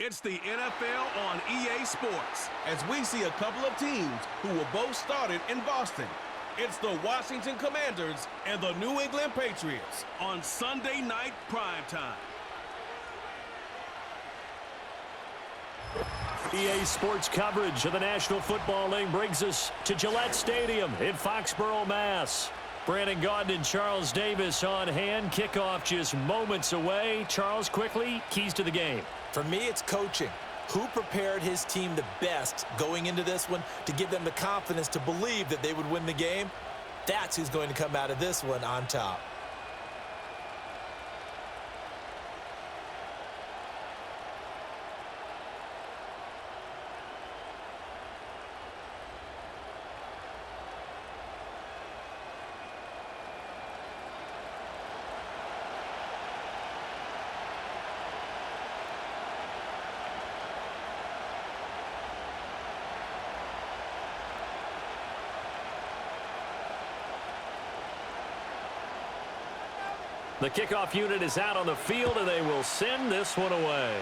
It's the NFL on EA Sports. As we see a couple of teams who were both started in Boston. It's the Washington Commanders and the New England Patriots on Sunday night primetime. EA Sports coverage of the National Football League brings us to Gillette Stadium in Foxborough, Mass. Brandon Gaudin and Charles Davis on hand. Kickoff just moments away. Charles, quickly, keys to the game. For me, it's coaching. Who prepared his team the best going into this one to give them the confidence to believe that they would win the game? That's who's going to come out of this one on top. The kickoff unit is out on the field, and they will send this one away.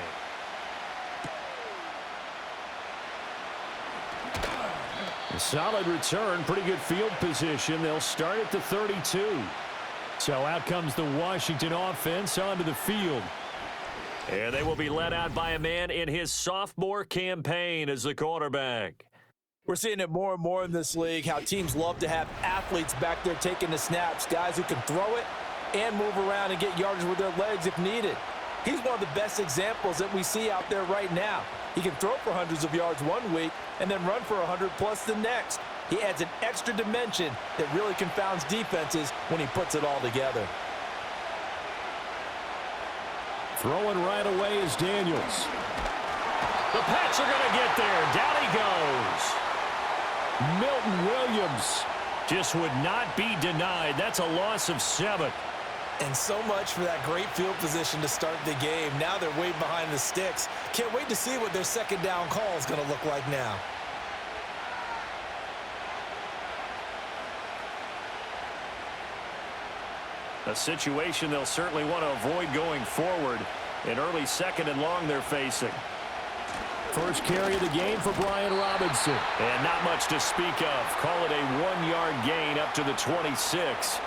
A solid return, pretty good field position. They'll start at the 32. So out comes the Washington offense onto the field. And they will be led out by a man in his sophomore campaign as the quarterback. We're seeing it more and more in this league, how teams love to have athletes back there taking the snaps, guys who can throw it and move around and get yardage with their legs if needed. He's one of the best examples that we see out there right now. He can throw for hundreds of yards one week and then run for 100+ the next. He adds an extra dimension that really confounds defenses when he puts it all together. Throwing right away is Daniels. The Pats are going to get there. Down he goes. Milton Williams just would not be denied. That's a loss of 7. And so much for that great field position to start the game. Now they're way behind the sticks. Can't wait to see what their second down call is going to look like now. A situation they'll certainly want to avoid going forward. An early second and long they're facing. First carry of the game for Brian Robinson. And not much to speak of. Call it a 1-yard gain up to the 26.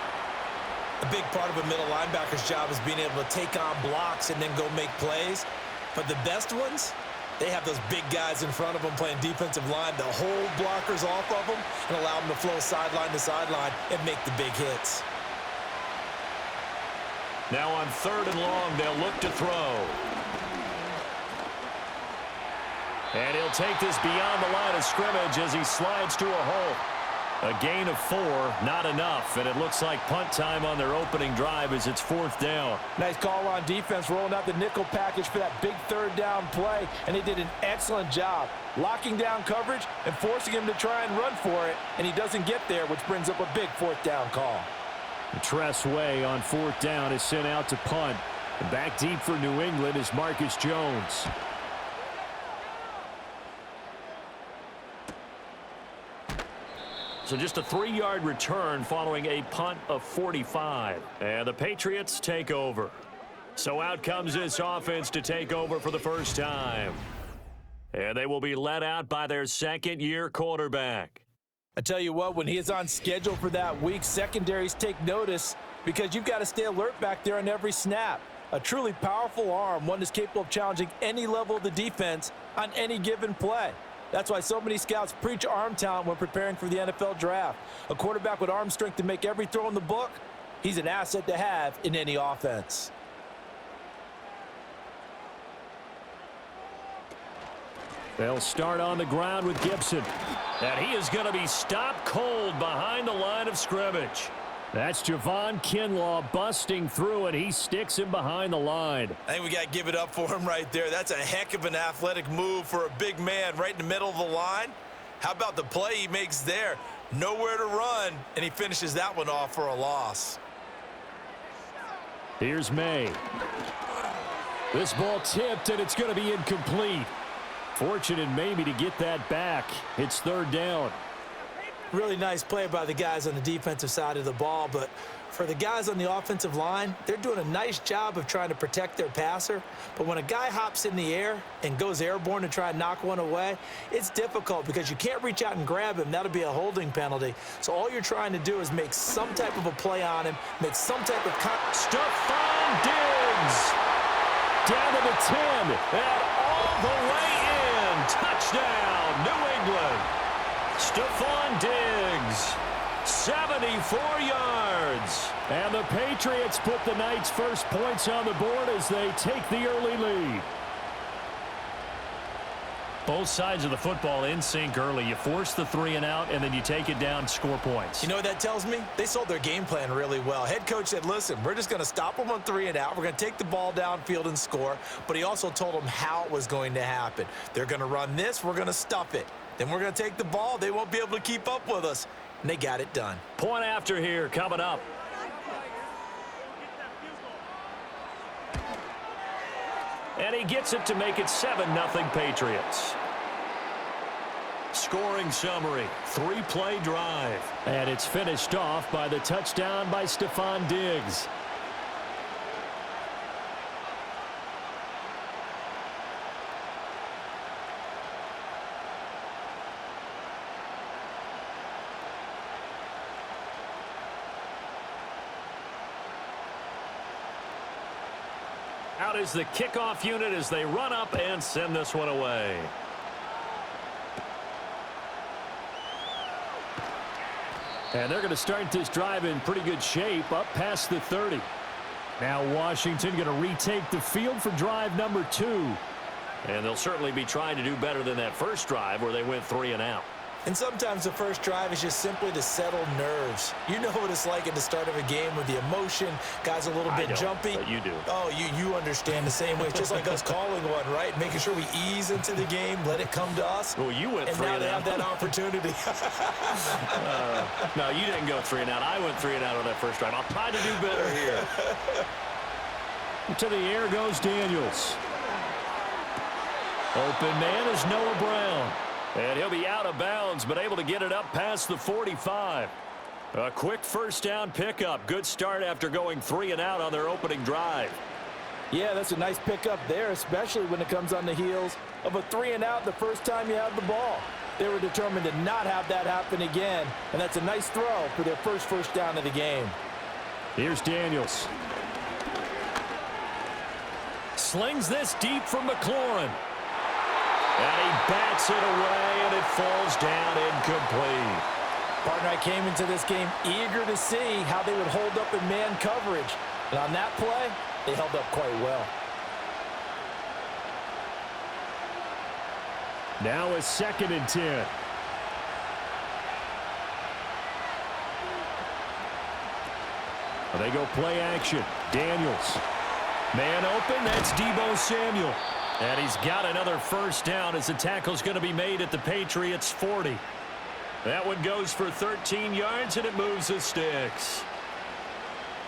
A big part of a middle linebacker's job is being able to take on blocks and then go make plays. But the best ones, they have those big guys in front of them playing defensive line that hold blockers off of them and allow them to flow sideline to sideline and make the big hits. Now on 3rd and long, they'll look to throw. And he'll take this beyond the line of scrimmage as he slides to a hole. A gain of 4, not enough, and it looks like punt time on their opening drive as it's 4th down. Nice call on defense, rolling out the nickel package for that big 3rd down play, and they did an excellent job locking down coverage and forcing him to try and run for it, and he doesn't get there, which brings up a big 4th down call. Tress Way on 4th down is sent out to punt. And back deep for New England is Marcus Jones. So just a 3-yard return following a punt of 45. And the Patriots take over. So out comes this offense to take over for the first time. And they will be led out by their second-year quarterback. I tell you what, when he is on schedule for that week, secondaries take notice because you've got to stay alert back there on every snap. A truly powerful arm, one that's capable of challenging any level of the defense on any given play. That's why so many scouts preach arm talent when preparing for the NFL draft. A quarterback with arm strength to make every throw in the book, he's an asset to have in any offense. They'll start on the ground with Gibson. And he is going to be stopped cold behind the line of scrimmage. That's Javon Kinlaw busting through, and he sticks him behind the line. I think we got to give it up for him right there. That's a heck of an athletic move for a big man right in the middle of the line. How about the play he makes there? Nowhere to run, and he finishes that one off for a loss. Here's May. This ball tipped, and it's going to be incomplete. Fortunate maybe to get that back. It's 3rd down. Really nice play by the guys on the defensive side of the ball, but For the guys on the offensive line, they're doing a nice job of trying to protect their passer. But when a guy hops in the air and goes airborne to try and knock one away, it's difficult because you can't reach out and grab him. That'll be a holding penalty. So all you're trying to do is make some type of a play on him, make some type of... Stephon Diggs down to the 10 and all the way in. Touchdown, New England. Stephon Diggs. 74 yards. And the Patriots put the night's first points on the board as they take the early lead. Both sides of the football in sync early. You force the 3 and out, and then you take it down, score points. You know what that tells me? They sold their game plan really well. Head coach said, listen, we're just going to stop them on 3 and out. We're going to take the ball downfield and score. But he also told them how it was going to happen. They're going to run this. We're going to stuff it. Then we're going to take the ball. They won't be able to keep up with us. And they got it done. Point after here coming up. And he gets it to make it 7-0 Patriots. Scoring summary, 3-play drive. And it's finished off by the touchdown by Stephon Diggs. Out is the kickoff unit as they run up and send this one away. And they're going to start this drive in pretty good shape up past the 30. Now Washington going to retake the field for drive number 2. And they'll certainly be trying to do better than that first drive where they went 3 and out. And sometimes the first drive is just simply to settle nerves. You know what it's like at the start of a game with the emotion. Guys a little bit jumpy. But you do. Oh, you understand the same way. It's just like us calling one, right? Making sure we ease into the game, let it come to us. Well, you went 3 and out. And now they have that opportunity. No, you didn't go 3 and out. I went 3 and out on that first drive. I'll try to do better here. To the air goes Daniels. Open man is Noah Brown. And he'll be out of bounds, but able to get it up past the 45. A quick first down pickup. Good start after going 3 and out on their opening drive. Yeah, that's a nice pickup there, especially when it comes on the heels of a 3 and out the first time you had the ball. They were determined to not have that happen again, and that's a nice throw for their first down of the game. Here's Daniels. Slings this deep from McLaurin. And he bats it away, and it falls down incomplete. Partner, I came into this game eager to see how they would hold up in man coverage. And on that play, they held up quite well. Now a 2nd and 10. They go play action. Daniels. Man open, that's Deebo Samuel. And he's got another first down as the tackle's going to be made at the Patriots' 40. That one goes for 13 yards, and it moves the sticks.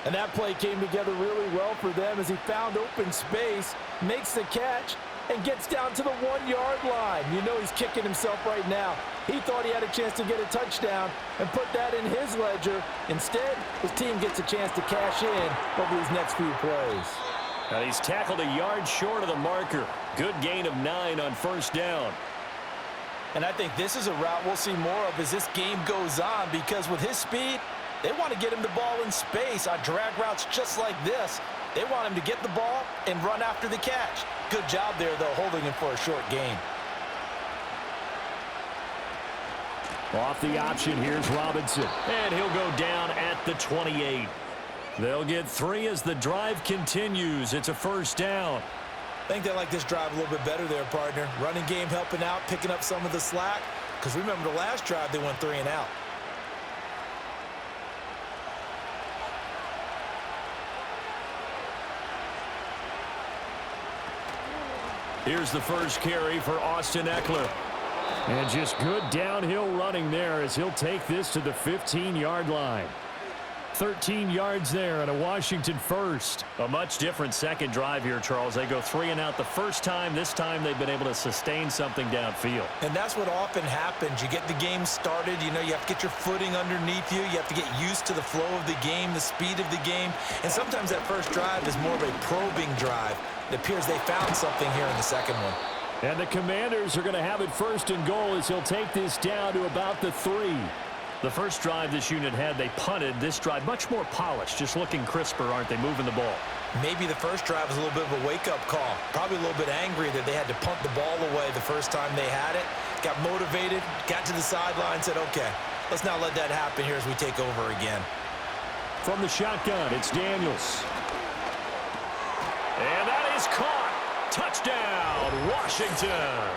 And that play came together really well for them as he found open space, makes the catch, and gets down to the 1-yard line. You know he's kicking himself right now. He thought he had a chance to get a touchdown and put that in his ledger. Instead, his team gets a chance to cash in over these next few plays. Now he's tackled a yard short of the marker. Good gain of 9 on first down. And I think this is a route we'll see more of as this game goes on, because with his speed, they want to get him the ball in space on drag routes just like this. They want him to get the ball and run after the catch. Good job there, though, holding him for a short gain. Off the option, here's Robinson. And he'll go down at the 28. They'll get 3 as the drive continues. It's a first down. I think they like this drive a little bit better there, partner. Running game helping out, picking up some of the slack. Because remember, the last drive, they went 3 and out. Here's the first carry for Austin Eckler. And just good downhill running there as he'll take this to the 15-yard line. 13 yards there and a Washington first. A much different second drive here, Charles. They go 3 and out the first time. This time they've been able to sustain something downfield. And that's what often happens. You get the game started. You know, you have to get your footing underneath you. You have to get used to the flow of the game, the speed of the game. And sometimes that first drive is more of a probing drive. It appears they found something here in the second one. And the Commanders are going to have it first and goal as he'll take this down to about the 3. The first drive this unit had, they punted. This drive, much more polished, just looking crisper, aren't they, moving the ball? Maybe the first drive was a little bit of a wake-up call. Probably a little bit angry that they had to punt the ball away the first time they had it. Got motivated, got to the sideline, said, okay, let's not let that happen here as we take over again. From the shotgun, it's Daniels. And that is caught. Touchdown, Washington.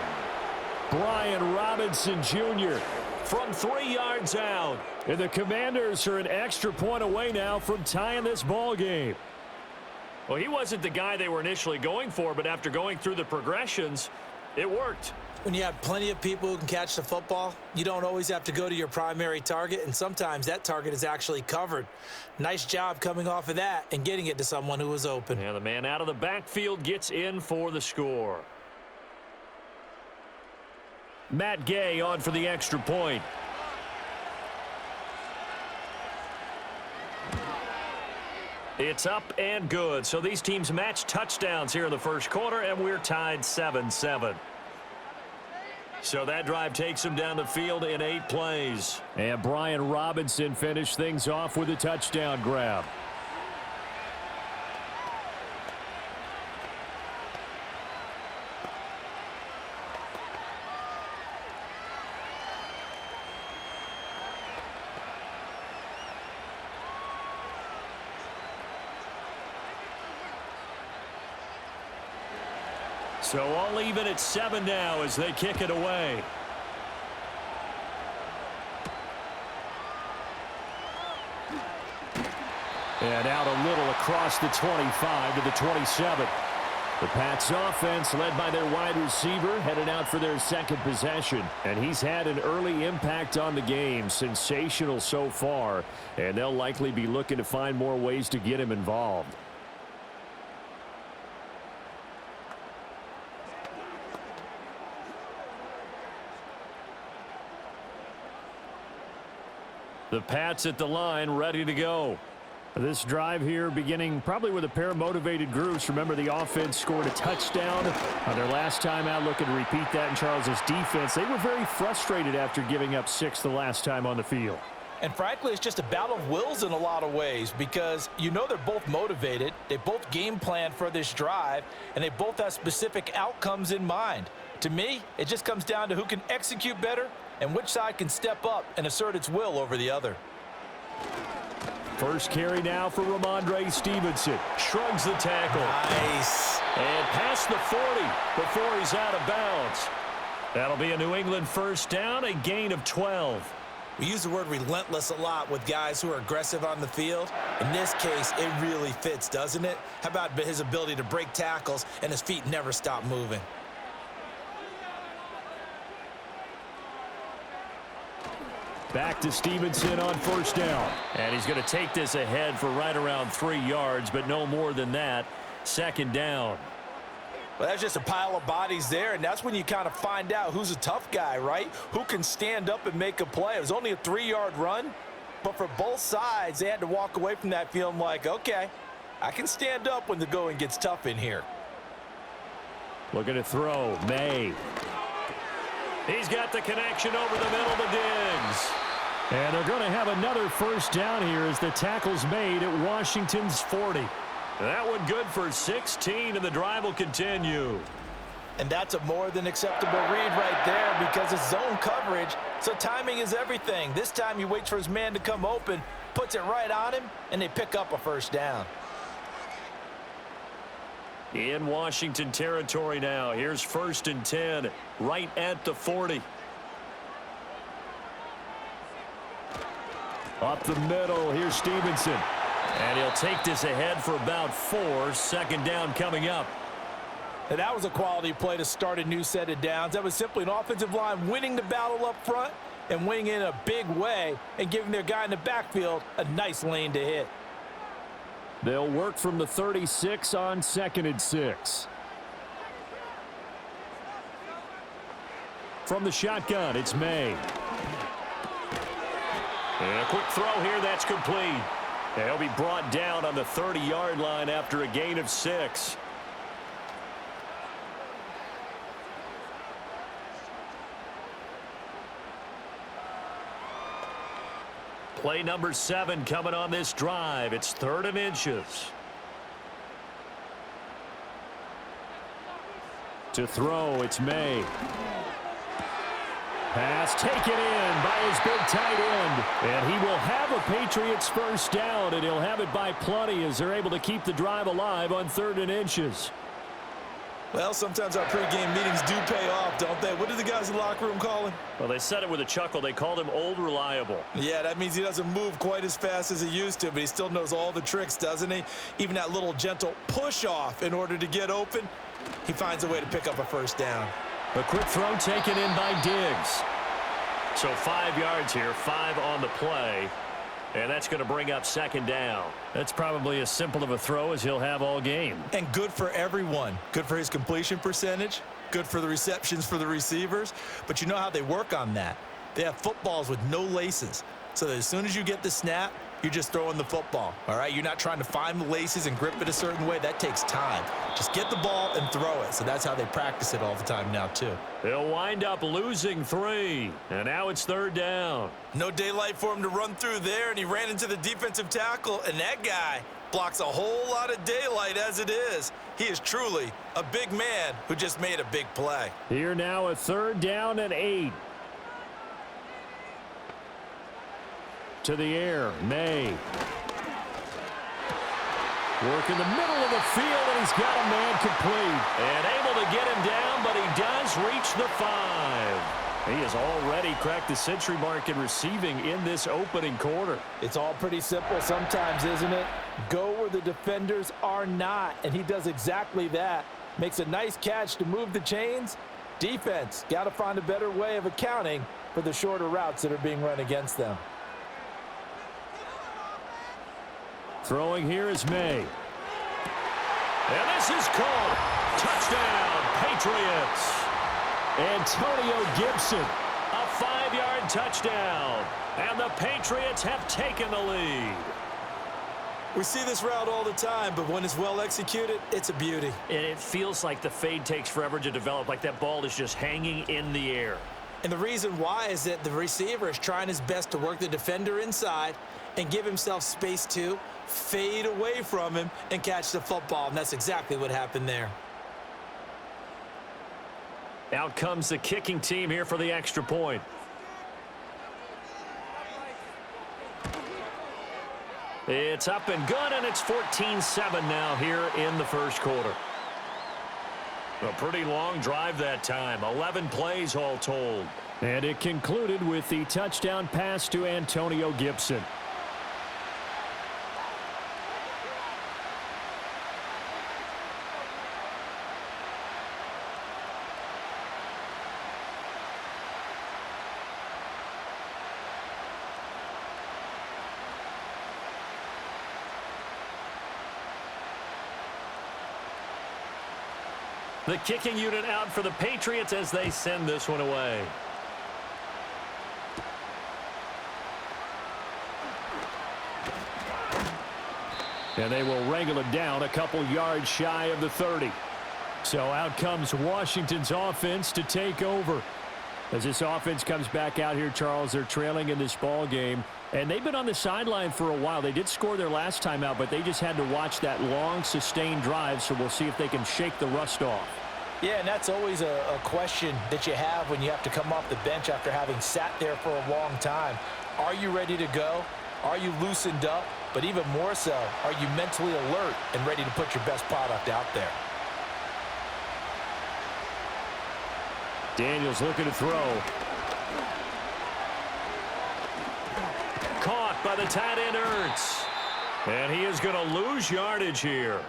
Brian Robinson Jr. from 3 yards out. And the Commanders are an extra point away now from tying this ball game. Well, he wasn't the guy they were initially going for, but after going through the progressions, it worked. When you have plenty of people who can catch the football, you don't always have to go to your primary target, and sometimes that target is actually covered. Nice job coming off of that and getting it to someone who was open. And the man out of the backfield gets in for the score. Matt Gay on for the extra point. It's up and good. So these teams match touchdowns here in the first quarter, and we're tied 7-7. So that drive takes them down the field in 8 plays. And Brian Robinson finished things off with a touchdown grab. So all even at 7 now as they kick it away. And out a little across the 25 to the 27. The Pats offense led by their wide receiver headed out for their second possession. And he's had an early impact on the game. Sensational so far. And they'll likely be looking to find more ways to get him involved. The Pats at the line, ready to go. This drive here beginning probably with a pair of motivated groups. Remember, the offense scored a touchdown on their last time out, looking to repeat that in Charles's defense. They were very frustrated after giving up 6 the last time on the field. And frankly, it's just a battle of wills in a lot of ways because you know they're both motivated. They both game plan for this drive, and they both have specific outcomes in mind. To me, it just comes down to who can execute better and which side can step up and assert its will over the other. First carry now for Ramondre Stevenson. Shrugs the tackle. Nice. And past the 40 before he's out of bounds. That'll be a New England first down, a gain of 12. We use the word relentless a lot with guys who are aggressive on the field. In this case, it really fits, doesn't it? How about his ability to break tackles and his feet never stop moving? Back to Stevenson on first down. And he's going to take this ahead for right around 3 yards, but no more than that. Second down. Well, that's just a pile of bodies there, and that's when you kind of find out who's a tough guy, right? Who can stand up and make a play. It was only a 3-yard run, but for both sides, they had to walk away from that feeling like, okay, I can stand up when the going gets tough in here. Looking to throw, May. He's got the connection over the middle to Diggs. And they're going to have another first down here as the tackle's made at Washington's 40. That one good for 16, and the drive will continue. And that's a more than acceptable read right there because it's zone coverage, so timing is everything. This time he waits for his man to come open, puts it right on him, and they pick up a first down. In Washington territory now. Here's 1st and 10, right at the 40. Up the middle, here's Stevenson. And he'll take this ahead for about 4. Second down coming up. And that was a quality play to start a new set of downs. That was simply an offensive line winning the battle up front and winning in a big way and giving their guy in the backfield a nice lane to hit. They'll work from the 36 on 2nd and 6. From the shotgun, it's May. And a quick throw here, that's complete. And he'll be brought down on the 30-yard line after a gain of 6. Play number 7 coming on this drive. It's 3rd and inches. To throw, it's May. Pass taken in by his big tight end. And he will have a Patriots first down, and he'll have it by plenty as they're able to keep the drive alive on 3rd and inches. Well, sometimes our pregame meetings do pay off, don't they? What did the guys in the locker room call him? Well, they said it with a chuckle. They called him Old Reliable. Yeah, that means he doesn't move quite as fast as he used to, but he still knows all the tricks, doesn't he? Even that little gentle push-off in order to get open, he finds a way to pick up a first down. A quick throw taken in by Diggs. So 5 yards here, 5 on the play. And that's going to bring up 2nd down. That's probably as simple of a throw as he'll have all game. And good for everyone. Good for his completion percentage. Good for the receptions for the receivers. But you know how they work on that. They have footballs with no laces. So that as soon as you get the snap, you're just throwing the football. All right? You're not trying to find the laces and grip it a certain way. That takes time. Just get the ball and throw it. So that's how they practice it all the time now, too. They'll wind up losing 3. And now it's 3rd down. No daylight for him to run through there, and he ran into the defensive tackle, and that guy blocks a whole lot of daylight as it is. He is truly a big man who just made a big play. Here now, a 3rd down and 8. To the air, May. Work in the middle of the field, and he's got a man complete. And able to get him down, but he does reach the 5. He has already cracked the century mark in receiving in this opening quarter. It's all pretty simple sometimes, isn't it? Go where the defenders are not, and he does exactly that. Makes a nice catch to move the chains. Defense, got to find a better way of accounting for the shorter routes that are being run against them. Throwing here is May. And this is called. Touchdown, Patriots. Antonio Gibson. A 5-yard touchdown. And the Patriots have taken the lead. We see this route all the time, but when it's well executed, it's a beauty. And it feels like the fade takes forever to develop, like that ball is just hanging in the air. And the reason why is that the receiver is trying his best to work the defender inside and give himself space to fade away from him and catch the football, and that's exactly what happened there. Out comes the kicking team here for the extra point. It's up and good, and it's 14-7 now here in the first quarter. A pretty long drive that time, 11 plays all told. And it concluded with the touchdown pass to Antonio Gibson. The kicking unit out for the Patriots as they send this one away. And they will wrangle it down a couple yards shy of the 30. So out comes Washington's offense to take over. As this offense comes back out here, Charles, they're trailing in this ball game. And they've been on the sideline for a while. They did score their last time out, but they just had to watch that long, sustained drive, so we'll see if they can shake the rust off. Yeah, and that's always a question that you have when you have to come off the bench after having sat there for a long time. Are you ready to go? Are you loosened up? But even more so, are you mentally alert and ready to put your best product out there? Daniels looking to throw. Caught by the tight end, Ertz. And he is going to lose yardage here.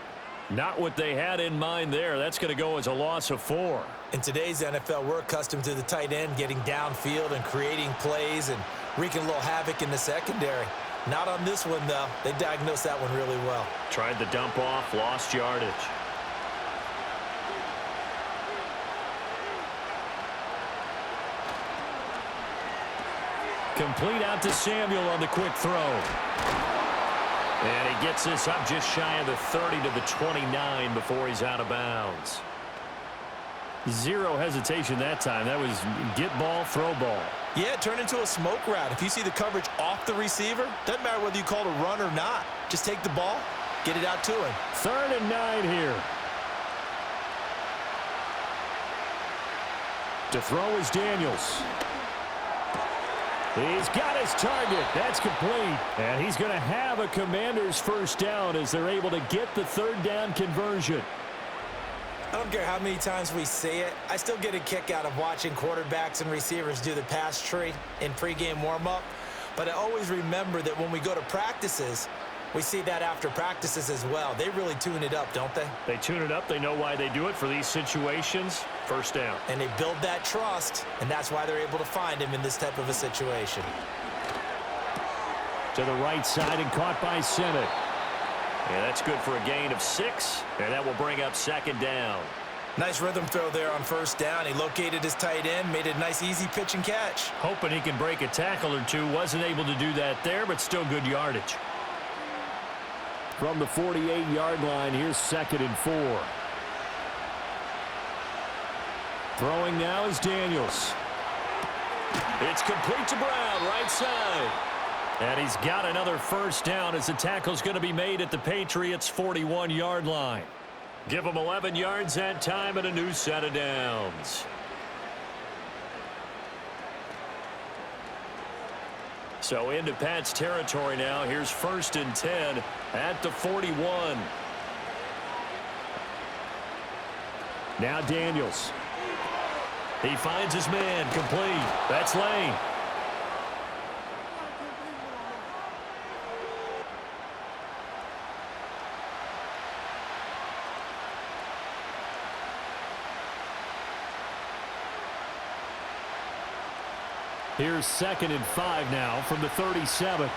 Not what they had in mind there. That's going to go as a loss of 4. In today's NFL, we're accustomed to the tight end getting downfield and creating plays and wreaking a little havoc in the secondary. Not on this one, though. They diagnosed that one really well. Tried the dump off, lost yardage. Complete out to Samuel on the quick throw. And he gets this up just shy of the 30 to the 29 before he's out of bounds. Zero hesitation that time. That was get ball, throw ball. Yeah, it turned into a smoke route. If you see the coverage off the receiver, doesn't matter whether you call it a run or not. Just take the ball, get it out to him. 3rd and 9 here. To throw is Daniels. He's got his target. That's complete. And he's going to have a Commanders first down as they're able to get the 3rd down conversion. I don't care how many times we say it. I still get a kick out of watching quarterbacks and receivers do the pass tree in pregame warm-up. But I always remember that when we go to practices, we see that after practices as well. They really tune it up, don't they? They tune it up. They know why they do it for these situations. First down. And they build that trust, and that's why they're able to find him in this type of a situation. To the right side and caught by Sennett. Yeah, that's good for a gain of 6, and that will bring up 2nd down. Nice rhythm throw there on 1st down. He located his tight end, made a nice easy pitch and catch. Hoping he can break a tackle or two. Wasn't able to do that there, but still good yardage. From the 48-yard line, here's 2nd and 4. Throwing now is Daniels. It's complete to Brown, right side. And he's got another first down as the tackle's going to be made at the Patriots' 41-yard line. Give them 11 yards that time and a new set of downs. So into Pat's territory now. Here's 1st and 10 at the 41. Now Daniels. He finds his man, complete. That's Lane. Here's 2nd and 5 now from the 37.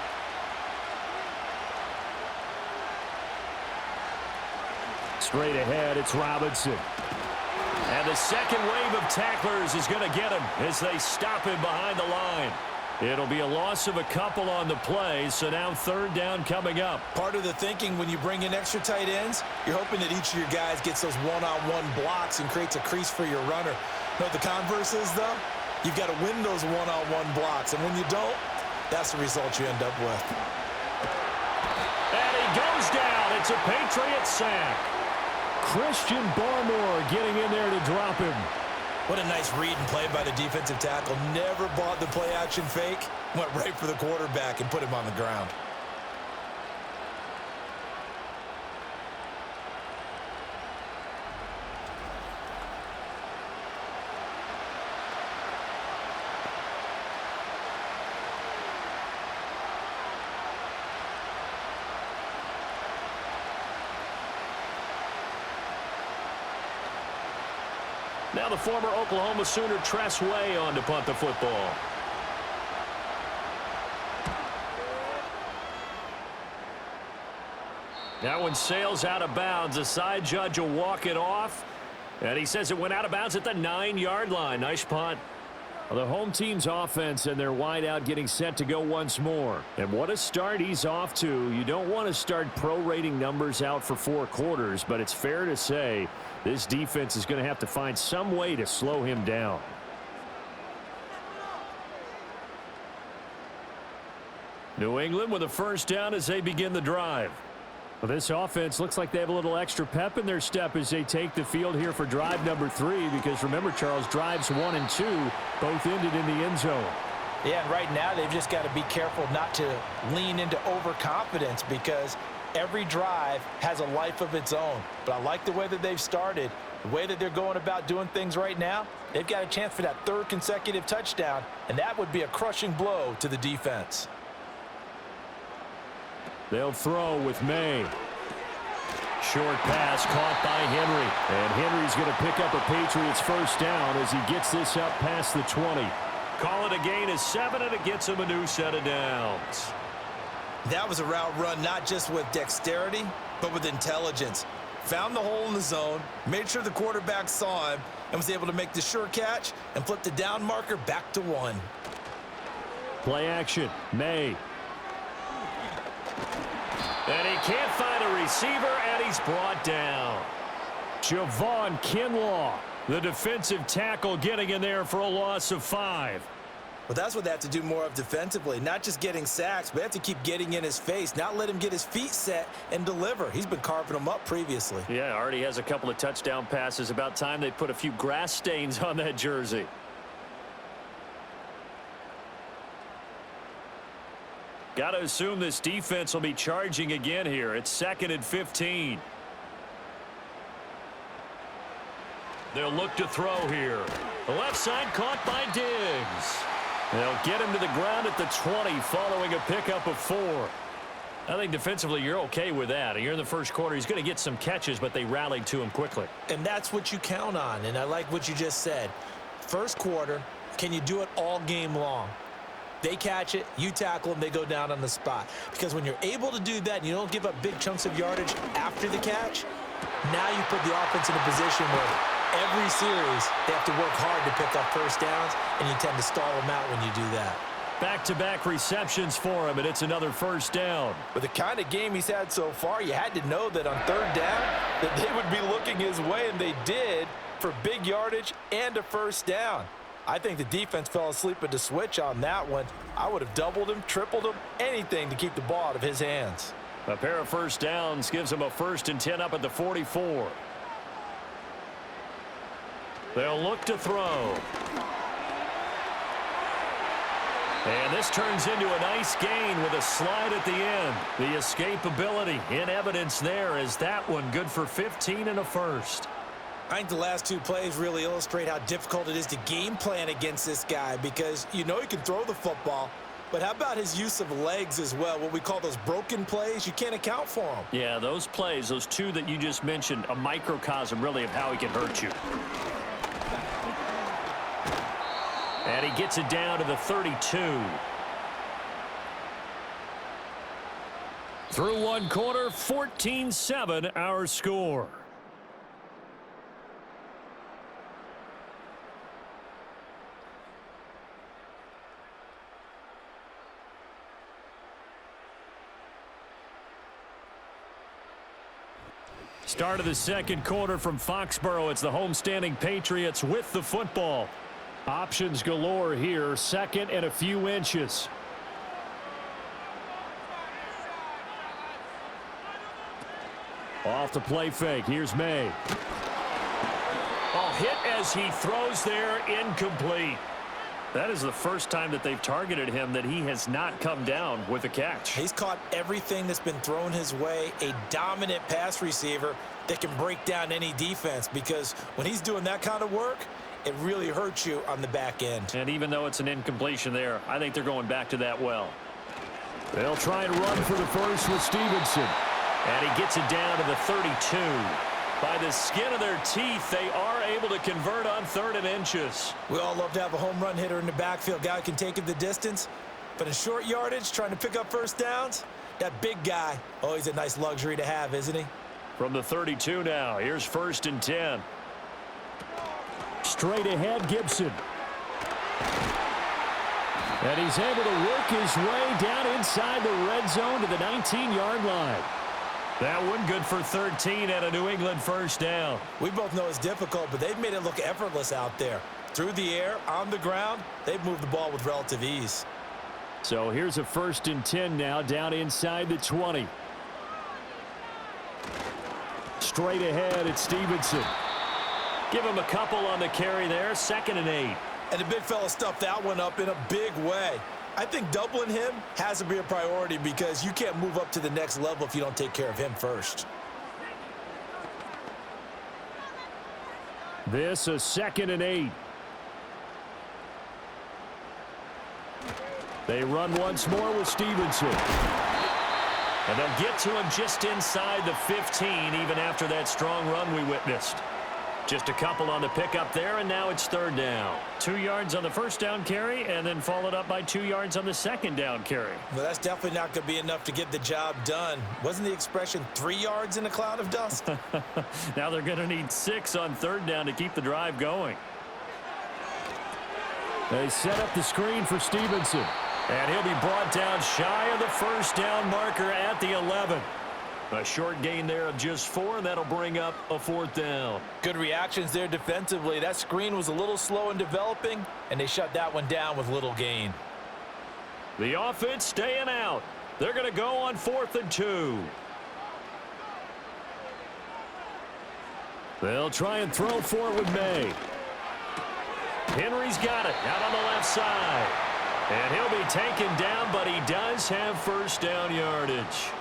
Straight ahead, it's Robinson. And the second wave of tacklers is going to get him as they stop him behind the line. It'll be a loss of a couple on the play, so now 3rd down coming up. Part of the thinking when you bring in extra tight ends, you're hoping that each of your guys gets those one-on-one blocks and creates a crease for your runner. You know what the converse is, though? You've got to win those one-on-one blocks, and when you don't, that's the result you end up with. And he goes down. It's a Patriots sack. Christian Barmore getting in there to drop him. What a nice read and play by the defensive tackle. Never bought the play-action fake. Went right for the quarterback and put him on the ground. Now the former Oklahoma Sooner Tress Way on to punt the football. That one sails out of bounds. The side judge will walk it off. And he says it went out of bounds at the 9-yard line. Nice punt. Well, the home team's offense and their wideout getting set to go once more. And what a start he's off to. You don't want to start prorating numbers out for 4 quarters, but it's fair to say this defense is going to have to find some way to slow him down. New England with a first down as they begin the drive. Well, this offense looks like they have a little extra pep in their step as they take the field here for drive number 3, because remember, Charles, drives 1 and 2 both ended in the end zone. Yeah, and right now they've just got to be careful not to lean into overconfidence, because every drive has a life of its own. But I like the way that they've started, the way that they're going about doing things right now. They've got a chance for that 3rd consecutive touchdown, and that would be a crushing blow to the defense. They'll throw with May. Short pass caught by Henry. And Henry's going to pick up a Patriots first down as he gets this up past the 20. Call it a gain of 7, and it gets him a new set of downs. That was a route run not just with dexterity, but with intelligence. Found the hole in the zone, made sure the quarterback saw him, and was able to make the sure catch and flip the down marker back to 1. Play action. May. And he can't find a receiver, and he's brought down. Javon Kinlaw, the defensive tackle, getting in there for a loss of 5. Well, that's what they have to do more of defensively, not just getting sacks, but they have to keep getting in his face, not let him get his feet set and deliver. He's been carving them up previously. Yeah, already has a couple of touchdown passes. About time they put a few grass stains on that jersey. Got to assume this defense will be charging again here. It's 2nd and 15. They'll look to throw here. The left side caught by Diggs. They'll get him to the ground at the 20 following a pickup of 4. I think defensively you're okay with that. You're in the first quarter. He's going to get some catches, but they rallied to him quickly. And that's what you count on, and I like what you just said. First quarter, can you do it all game long? They catch it, you tackle them, they go down on the spot. Because when you're able to do that and you don't give up big chunks of yardage after the catch, now you put the offense in a position where every series they have to work hard to pick up first downs, and you tend to stall them out when you do that. Back-to-back receptions for him, and it's another first down. With the kind of game he's had so far, you had to know that on 3rd down that they would be looking his way, and they did, for big yardage and a first down. I think the defense fell asleep at the switch on that one. I would have doubled him, tripled him, anything to keep the ball out of his hands. A pair of first downs gives him a 1st and 10 up at the 44. They'll look to throw. And this turns into a nice gain with a slide at the end. The escapability in evidence there is that one good for 15 and a 1st. I think the last 2 plays really illustrate how difficult it is to game plan against this guy, because you know he can throw the football, but how about his use of legs as well? What we call those broken plays, you can't account for them. Yeah, those plays, those 2 that you just mentioned, a microcosm really of how he can hurt you. And he gets it down to the 32. Through 1 quarter, 14-7 our score. Start of the 2nd quarter from Foxborough. It's the homestanding Patriots with the football. Options galore here. 2nd and a few inches. Off the play fake. Here's May. Oh, hit as he throws there, incomplete. That is the first time that they've targeted him that he has not come down with a catch. He's caught everything that's been thrown his way. A dominant pass receiver that can break down any defense, because when he's doing that kind of work, it really hurts you on the back end. And even though it's an incompletion there, I think they're going back to that well. They'll try and run for the first with Stevenson. And he gets it down to the 32. By the skin of their teeth, they are able to convert on 3rd and inches. We all love to have a home run hitter in the backfield. Guy who can take it the distance. But in short yardage, trying to pick up first downs, that big guy, oh, he's a nice luxury to have, isn't he? From the 32 now, here's 1st and 10. Straight ahead, Gibson. And he's able to work his way down inside the red zone to the 19-yard line. That one good for 13 and a New England first down. We both know it's difficult, but they've made it look effortless out there. Through the air, on the ground, they've moved the ball with relative ease. So here's a 1st and 10 now, down inside the 20. Straight ahead, it's Stevenson. Give him a couple on the carry there. 2nd and 8. And the big fella stuffed that one up in a big way. I think doubling him has to be a priority, because you can't move up to the next level if you don't take care of him first. This a 2nd and 8. They run once more with Stevenson. And they'll get to him just inside the 15, even after that strong run we witnessed. Just a couple on the pickup there, and now it's third down. 2 yards on the first down carry, and then followed up by 2 yards on the second down carry. Well, that's definitely not going to be enough to get the job done. Wasn't the expression 3 yards in a cloud of dust? Now they're going to need 6 on third down to keep the drive going. They set up the screen for Stevenson. And he'll be brought down shy of the first down marker at the 11. A short gain there of just 4, and that'll bring up a fourth down. Good reactions there defensively. That screen was a little slow in developing, and they shut that one down with little gain. The offense staying out. They're going to go on 4th and 2. They'll try and throw for it with May. Henry's got it out on the left side. And he'll be taken down, but he does have first down yardage.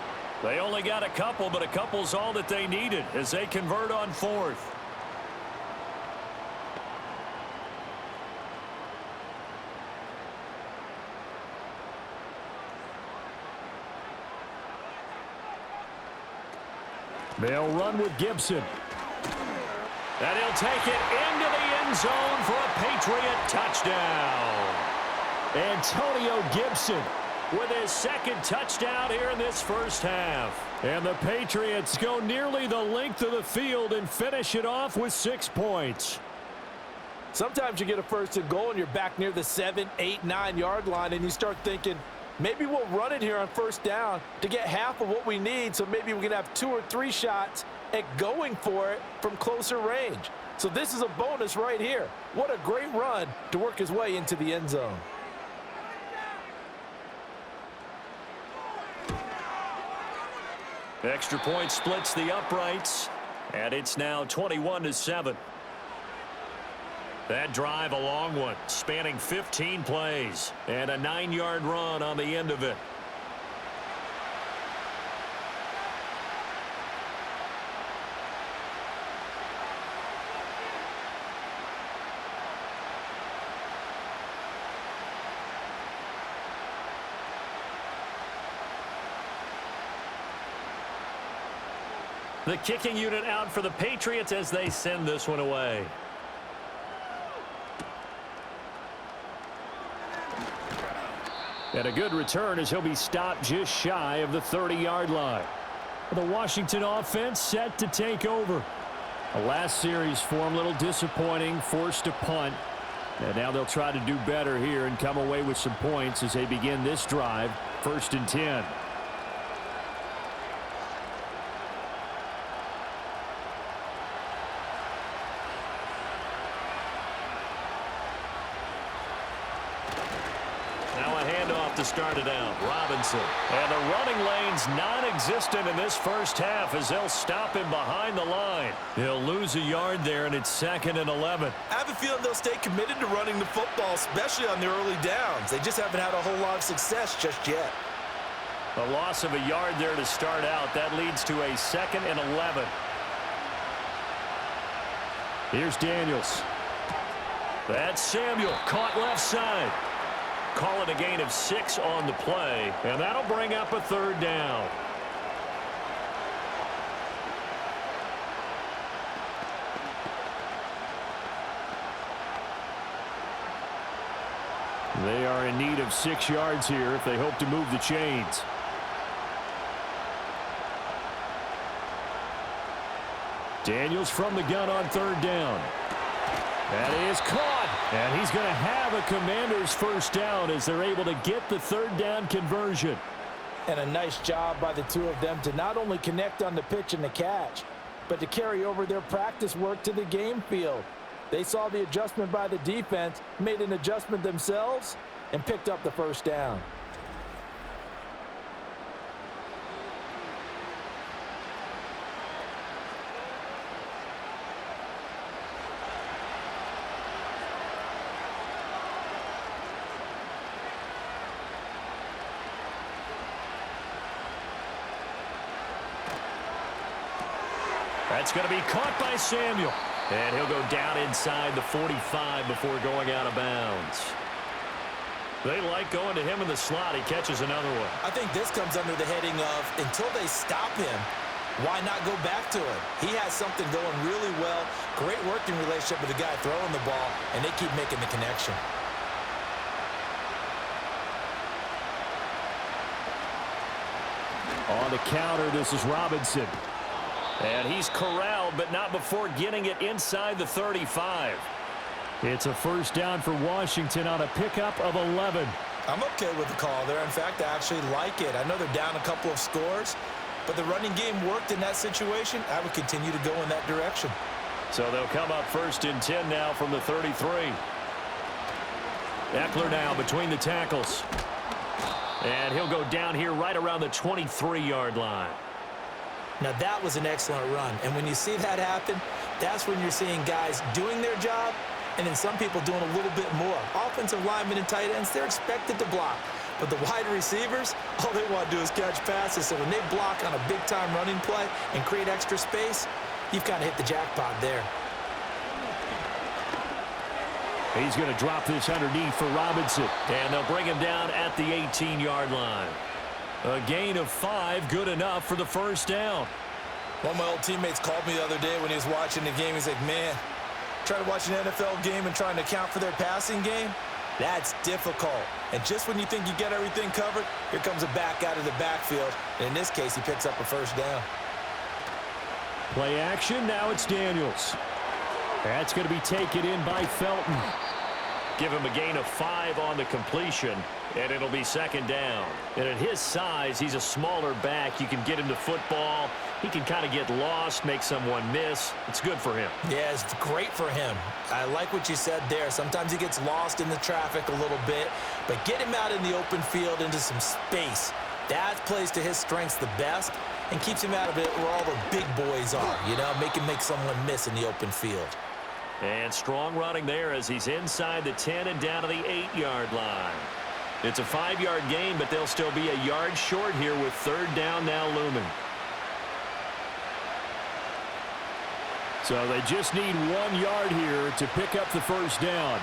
They only got a couple, but a couple's all that they needed as they convert on 4th. They'll run with Gibson. And he'll take it into the end zone for a Patriot touchdown. Antonio Gibson With his second touchdown here in this first half. And the Patriots go nearly the length of the field and finish it off with 6 points. Sometimes you get a first and goal and you're back near the 7, 8, 9 yard line and you start thinking, maybe we'll run it here on first down to get half of what we need, so maybe we can have 2 or 3 shots at going for it from closer range. So this is a bonus right here. What a great run to work his way into the end zone. Extra point splits the uprights, and it's now 21-7. That drive, a long one, spanning 15 plays, and a 9-yard run on the end of it. The kicking unit out for the Patriots as they send this one away. And a good return as he'll be stopped just shy of the 30-yard line. The Washington offense set to take over. The last series for them, a little disappointing, forced to punt. And now they'll try to do better here and come away with some points as they begin this drive, 1st and 10. To start it out, Robinson. And the running lane's non-existent in this first half as they'll stop him behind the line. He'll lose a yard there, and it's 2nd and 11. I have a feeling they'll stay committed to running the football, especially on the early downs. They just haven't had a whole lot of success just yet. A loss of a yard there to start out. That leads to a 2nd and 11. Here's Daniels. That's Samuel, caught left side. Call it a gain of 6 on the play, and that'll bring up a 3rd down. They are in need of 6 yards here if they hope to move the chains. Daniels from the gun on 3rd down. That is caught. And he's going to have a Commander's first down as they're able to get the 3rd down conversion. And a nice job by the two of them to not only connect on the pitch and the catch, but to carry over their practice work to the game field. They saw the adjustment by the defense, made an adjustment themselves, and picked up the first down. That's going to be caught by Samuel. And he'll go down inside the 45 before going out of bounds. They like going to him in the slot. He catches another one. I think this comes under the heading of until they stop him, why not go back to him? He has something going really well. Great working relationship with the guy throwing the ball, and they keep making the connection. On the counter, this is Robinson. And he's corralled, but not before getting it inside the 35. It's a first down for Washington on a pickup of 11. I'm okay with the call there. In fact, I actually like it. I know they're down a couple of scores, but the running game worked in that situation. I would continue to go in that direction. So they'll come up first and 10 now from the 33. Eckler now between the tackles. And he'll go down here right around the 23-yard line. Now, that was an excellent run. And when you see that happen, that's when you're seeing guys doing their job and then some people doing a little bit more. Offensive linemen and tight ends, they're expected to block. But the wide receivers, all they want to do is catch passes. So when they block on a big-time running play and create extra space, you've kind of hit the jackpot there. He's going to drop this underneath for Robinson. And they'll bring him down at the 18-yard line. A gain of 5, good enough for the first down. One of my old teammates called me the other day when he was watching the game. He's like, man, trying to watch an NFL game and trying to account for their passing game, that's difficult. And just when you think you get everything covered, here comes a back out of the backfield. And in this case, he picks up a first down. Play action, now it's Daniels. That's going to be taken in by Felton. Give him a gain of 5 on the completion, and it'll be second down. And at his size, he's a smaller back. You can get him to football. He can kind of get lost, make someone miss. It's good for him. Yeah, it's great for him. I like what you said there. Sometimes he gets lost in the traffic a little bit, but get him out in the open field into some space. That plays to his strengths the best and keeps him out of it where all the big boys are, you know, make someone miss in the open field. And strong running there as he's inside the 10 and down to the 8-yard line. It's a 5-yard gain, but they'll still be a yard short here with third down now looming. So they just need 1 yard here to pick up the first down.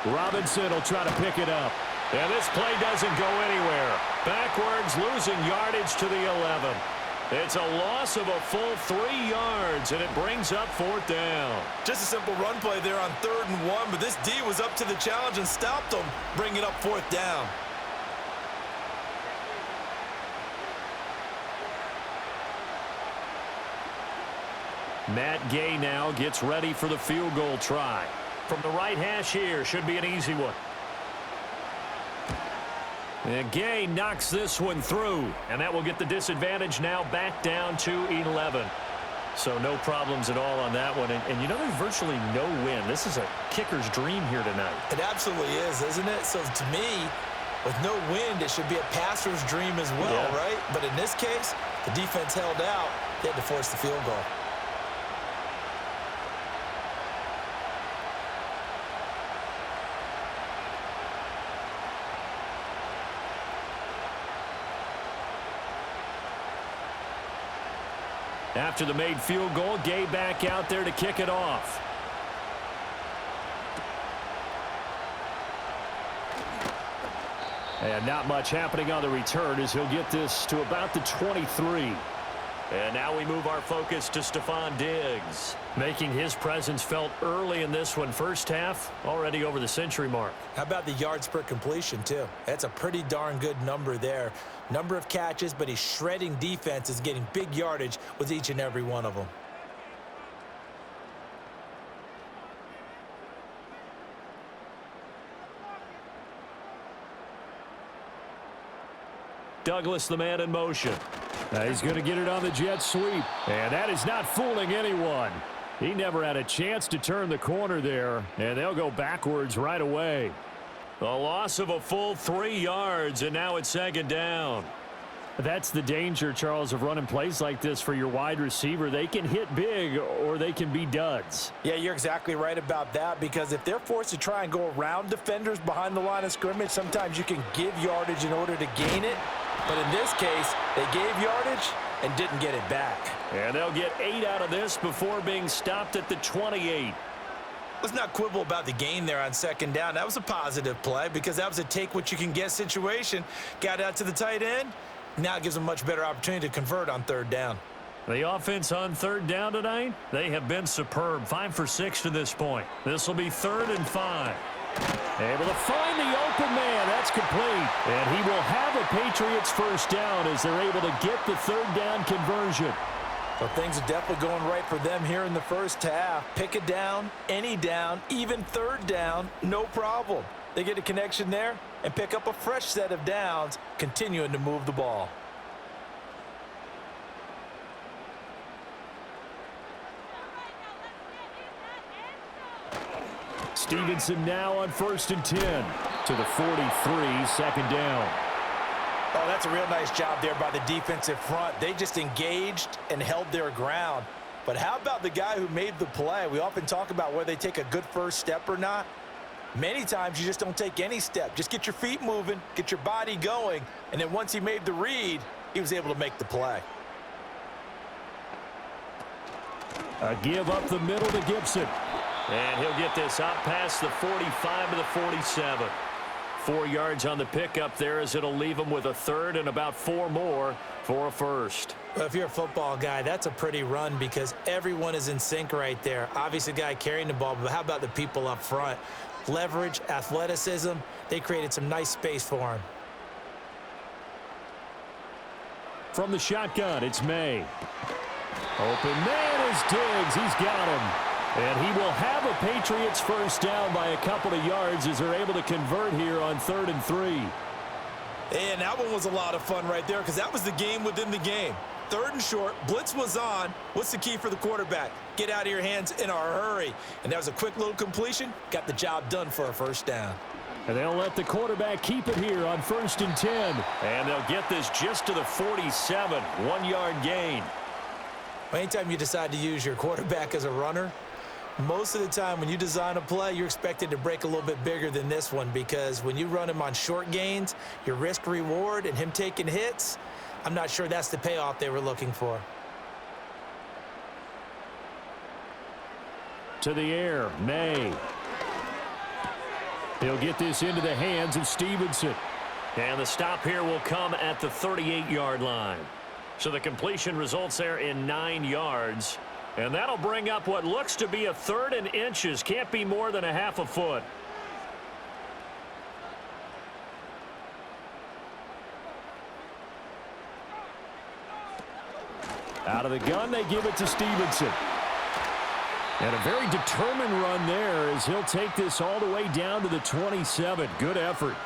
Robinson will try to pick it up. And this play doesn't go anywhere. Backwards, losing yardage to the 11. It's a loss of a full 3 yards, and it brings up fourth down. Just a simple run play there on 3rd and 1, but this D was up to the challenge and stopped them, bringing up fourth down. Matt Gay now gets ready for the field goal try. From the right hash here, should be an easy one. And Gay knocks this one through. And that will get the disadvantage now back down to 11. So no problems at all on that one. And you know, there's virtually no win. This is a kicker's dream here tonight. It absolutely is, isn't it? So to me, with no wind, it should be a passer's dream as well, right? But in this case, the defense held out. They had to force the field goal. After the made field goal, Gay back out there to kick it off. And not much happening on the return as he'll get this to about the 23. And now we move our focus to Stephon Diggs, making his presence felt early in this one. First half, already over the century mark. How about the yards per completion, too? That's a pretty darn good number there. Number of catches, but he's shredding defenses, getting big yardage with each and every one of them. Douglas, the man in motion. He's going to get it on the jet sweep. And that is not fooling anyone. He never had a chance to turn the corner there. And they'll go backwards right away. A loss of a full 3 yards, and now it's second down. That's the danger, Charles, of running plays like this for your wide receiver. They can hit big or they can be duds. Yeah, you're exactly right about that, because if they're forced to try and go around defenders behind the line of scrimmage, sometimes you can give yardage in order to gain it. But in this case, they gave yardage, and didn't get it back. And they'll get 8 out of this before being stopped at the 28. Let's not quibble about the gain there on second down. That was a positive play because that was a take-what-you-can-get situation. Got out to the tight end. Now it gives them a much better opportunity to convert on third down. The offense on third down tonight, they have been superb. 5 for 6 to this point. This will be 3rd and 5. Able to find the open man. That's complete. And he will have a Patriots first down as they're able to get the third down conversion. Well, things are definitely going right for them here in the first half. Pick it down, any down, even third down, no problem. They get a connection there and pick up a fresh set of downs, continuing to move the ball. Stevenson now on 1st and 10 to the 43, second down. Oh, that's a real nice job there by the defensive front. They just engaged and held their ground. But how about the guy who made the play? We often talk about whether they take a good first step or not. Many times you just don't take any step. Just get your feet moving, get your body going, and then once he made the read, he was able to make the play. A give up the middle to Gibson. And he'll get this out past the 45 to the 47. 4 yards on the pickup there as it'll leave him with a third and about 4 more for a first. Well, if you're a football guy, that's a pretty run because everyone is in sync right there. Obviously, the guy carrying the ball, but how about the people up front? Leverage, athleticism, they created some nice space for him. From the shotgun, it's May. Open man is Diggs. He's got him. And he will have a Patriots first down by a couple of yards as they're able to convert here on 3rd and 3. And that one was a lot of fun right there because that was the game within the game. 3rd and short, blitz was on. What's the key for the quarterback? Get out of your hands in a hurry. And that was a quick little completion. Got the job done for a first down. And they'll let the quarterback keep it here on 1st and 10. And they'll get this just to the 47, 1-yard gain. Anytime you decide to use your quarterback as a runner, most of the time when you design a play, you're expected to break a little bit bigger than this one because when you run him on short gains, your risk-reward and him taking hits, I'm not sure that's the payoff they were looking for. To the air, May. He'll get this into the hands of Stevenson. And the stop here will come at the 38-yard line. So the completion results there in 9 yards. And that'll bring up what looks to be a 3rd and inches. Can't be more than a half a foot. Out of the gun, they give it to Stevenson. And a very determined run there as he'll take this all the way down to the 27. Good effort.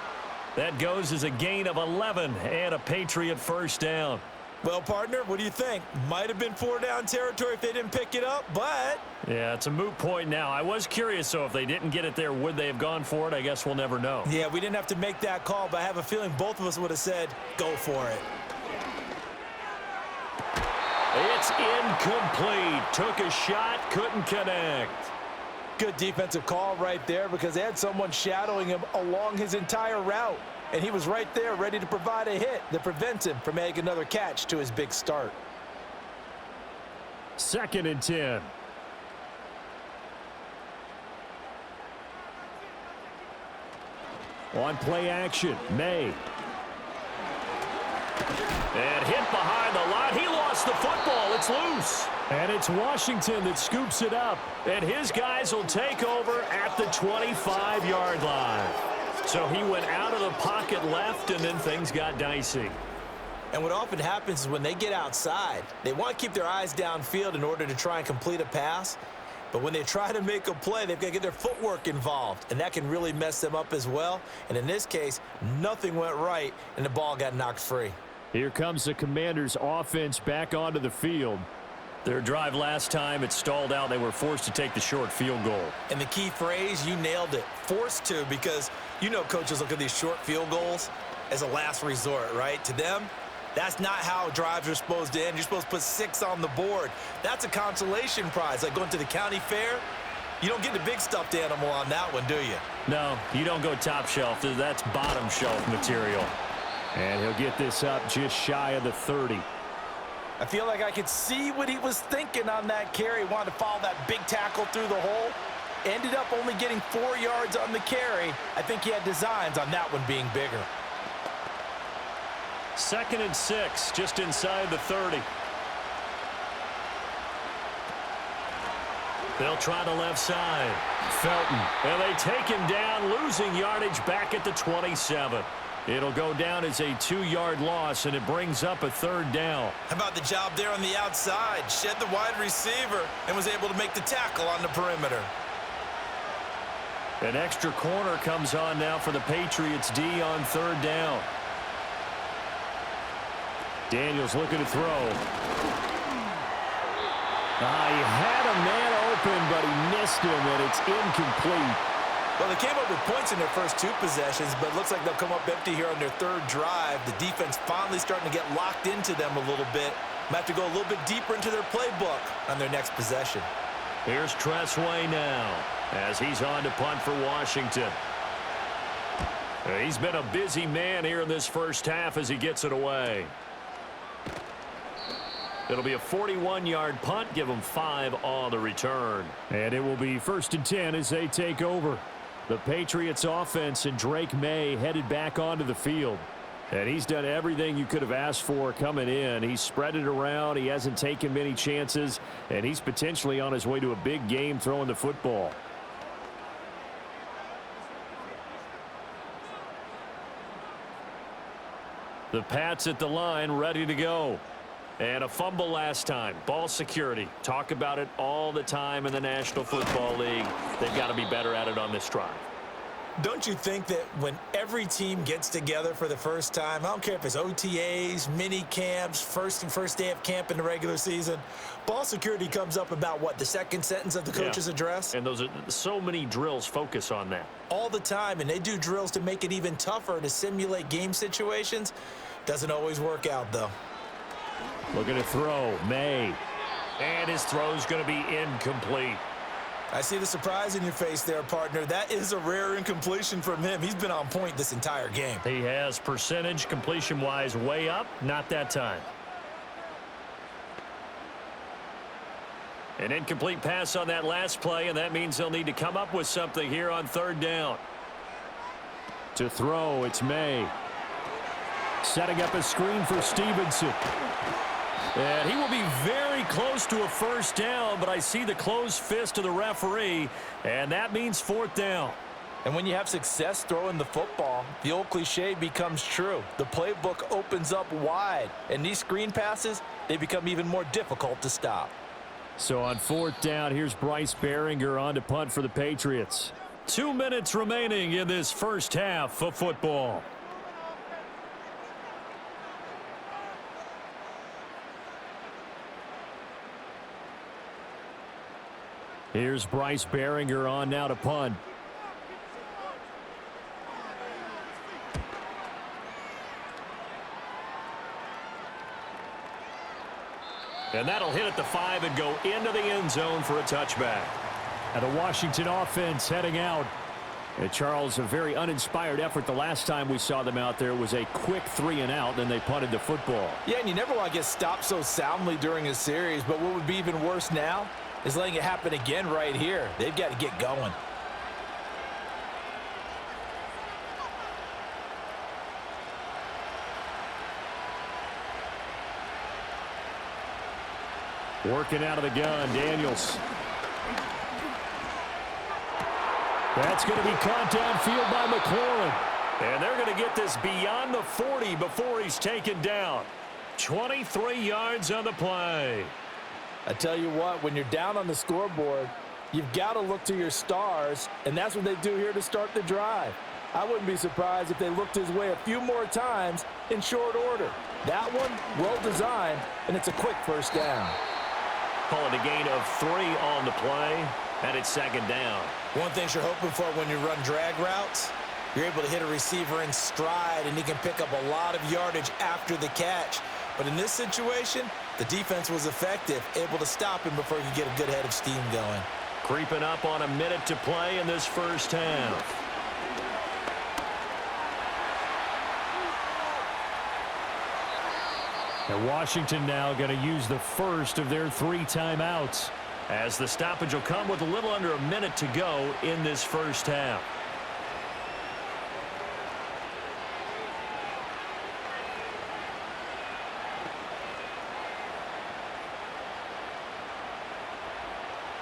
That goes as a gain of 11 and a Patriot first down. Well, partner, what do you think? Might have been 4-down territory if they didn't pick it up, but... Yeah, it's a moot point now. I was curious, so if they didn't get it there, would they have gone for it? I guess we'll never know. Yeah, we didn't have to make that call, but I have a feeling both of us would have said, go for it. It's incomplete. Took a shot, couldn't connect. Good defensive call right there because they had someone shadowing him along his entire route. And he was right there ready to provide a hit that prevents him from making another catch to his big start. 2nd and 10. On play action, May. And hit behind the line. He lost the football. It's loose. And it's Washington that scoops it up. And his guys will take over at the 25-yard line. So he went out of the pocket left, and then things got dicey. And what often happens is when they get outside, they want to keep their eyes downfield in order to try and complete a pass. But when they try to make a play, they've got to get their footwork involved, and that can really mess them up as well. And in this case, nothing went right, and the ball got knocked free. Here comes the Commanders' offense back onto the field. Their drive last time, it stalled out. They were forced to take the short field goal. And the key phrase, you nailed it, forced to, because you know coaches look at these short field goals as a last resort, right? To them, that's not how drives are supposed to end. You're supposed to put 6 on the board. That's a consolation prize, like going to the county fair. You don't get the big stuffed animal on that one, do you? No, you don't go top shelf. That's bottom shelf material. And he'll get this up just shy of the 30. I feel like I could see what he was thinking on that carry. Wanted to follow that big tackle through the hole. Ended up only getting 4 yards on the carry. I think he had designs on that one being bigger. 2nd and 6, just inside the 30. They'll try the left side. Felton. And they take him down, losing yardage back at the 27. It'll go down as a 2-yard loss, and it brings up a 3rd down. How about the job there on the outside? Shed the wide receiver and was able to make the tackle on the perimeter. An extra corner comes on now for the Patriots D on 3rd down. Daniels looking to throw. He had a man open, but he missed him, and it's incomplete. Well, they came up with points in their first 2 possessions, but it looks like they'll come up empty here on their 3rd drive. The defense finally starting to get locked into them a little bit. Might have to go a little bit deeper into their playbook on their next possession. Here's Tressway now as he's on to punt for Washington. He's been a busy man here in this first half as he gets it away. It'll be a 41-yard punt. Give them 5 on the return. And it will be 1st and 10 as they take over. The Patriots offense and Drake May headed back onto the field. And he's done everything you could have asked for coming in. He's spread it around. He hasn't taken many chances. And he's potentially on his way to a big game throwing the football. The Pats at the line, ready to go. And a fumble last time. Ball security. Talk about it all the time in the National Football League. They've got to be better at it on this drive. Don't you think that when every team gets together for the first time, I don't care if it's OTAs, mini camps, first day of camp in the regular season, ball security comes up about what, the 2nd sentence of the coach's address? And those are so many drills focus on that. All the time, and they do drills to make it even tougher to simulate game situations. Doesn't always work out, though. Looking to throw, May. And his throw's going to be incomplete. I see the surprise in your face there, partner. That is a rare incompletion from him. He's been on point this entire game. He has percentage completion-wise way up. Not that time. An incomplete pass on that last play, and that means they'll need to come up with something here on 3rd down. To throw, it's May. Setting up a screen for Stevenson. And he will be very close to a 1st down, but I see the closed fist of the referee, and that means 4th down. And when you have success throwing the football, the old cliche becomes true. The playbook opens up wide, and these screen passes, they become even more difficult to stop. So on 4th down, here's Bryce Behringer on to punt for the Patriots. 2 minutes remaining in this first half of football. Here's Bryce Behringer on now to punt. And that'll hit at the 5 and go into the end zone for a touchback. And the Washington offense heading out. And Charles, a very uninspired effort. The last time we saw them out there was a quick 3 and out, then they punted the football. Yeah, and you never want to get stopped so soundly during a series, but what would be even worse now is letting it happen again right here. They've got to get going. Working out of the gun, Daniels. That's going to be caught downfield by McLaurin. And they're going to get this beyond the 40 before he's taken down. 23 yards on the play. I tell you what, when you're down on the scoreboard, you've got to look to your stars, and that's what they do here to start the drive. I wouldn't be surprised if they looked his way a few more times in short order. That one, well designed, and it's a quick 1st down. Call it a gain of 3 on the play, and it's 2nd down. One thing you're hoping for when you run drag routes, you're able to hit a receiver in stride, and he can pick up a lot of yardage after the catch. But in this situation, the defense was effective, able to stop him before he could get a good head of steam going. Creeping up on a minute to play in this first half. And Washington now going to use the first of their 3 timeouts. As the stoppage will come with a little under a minute to go in this first half.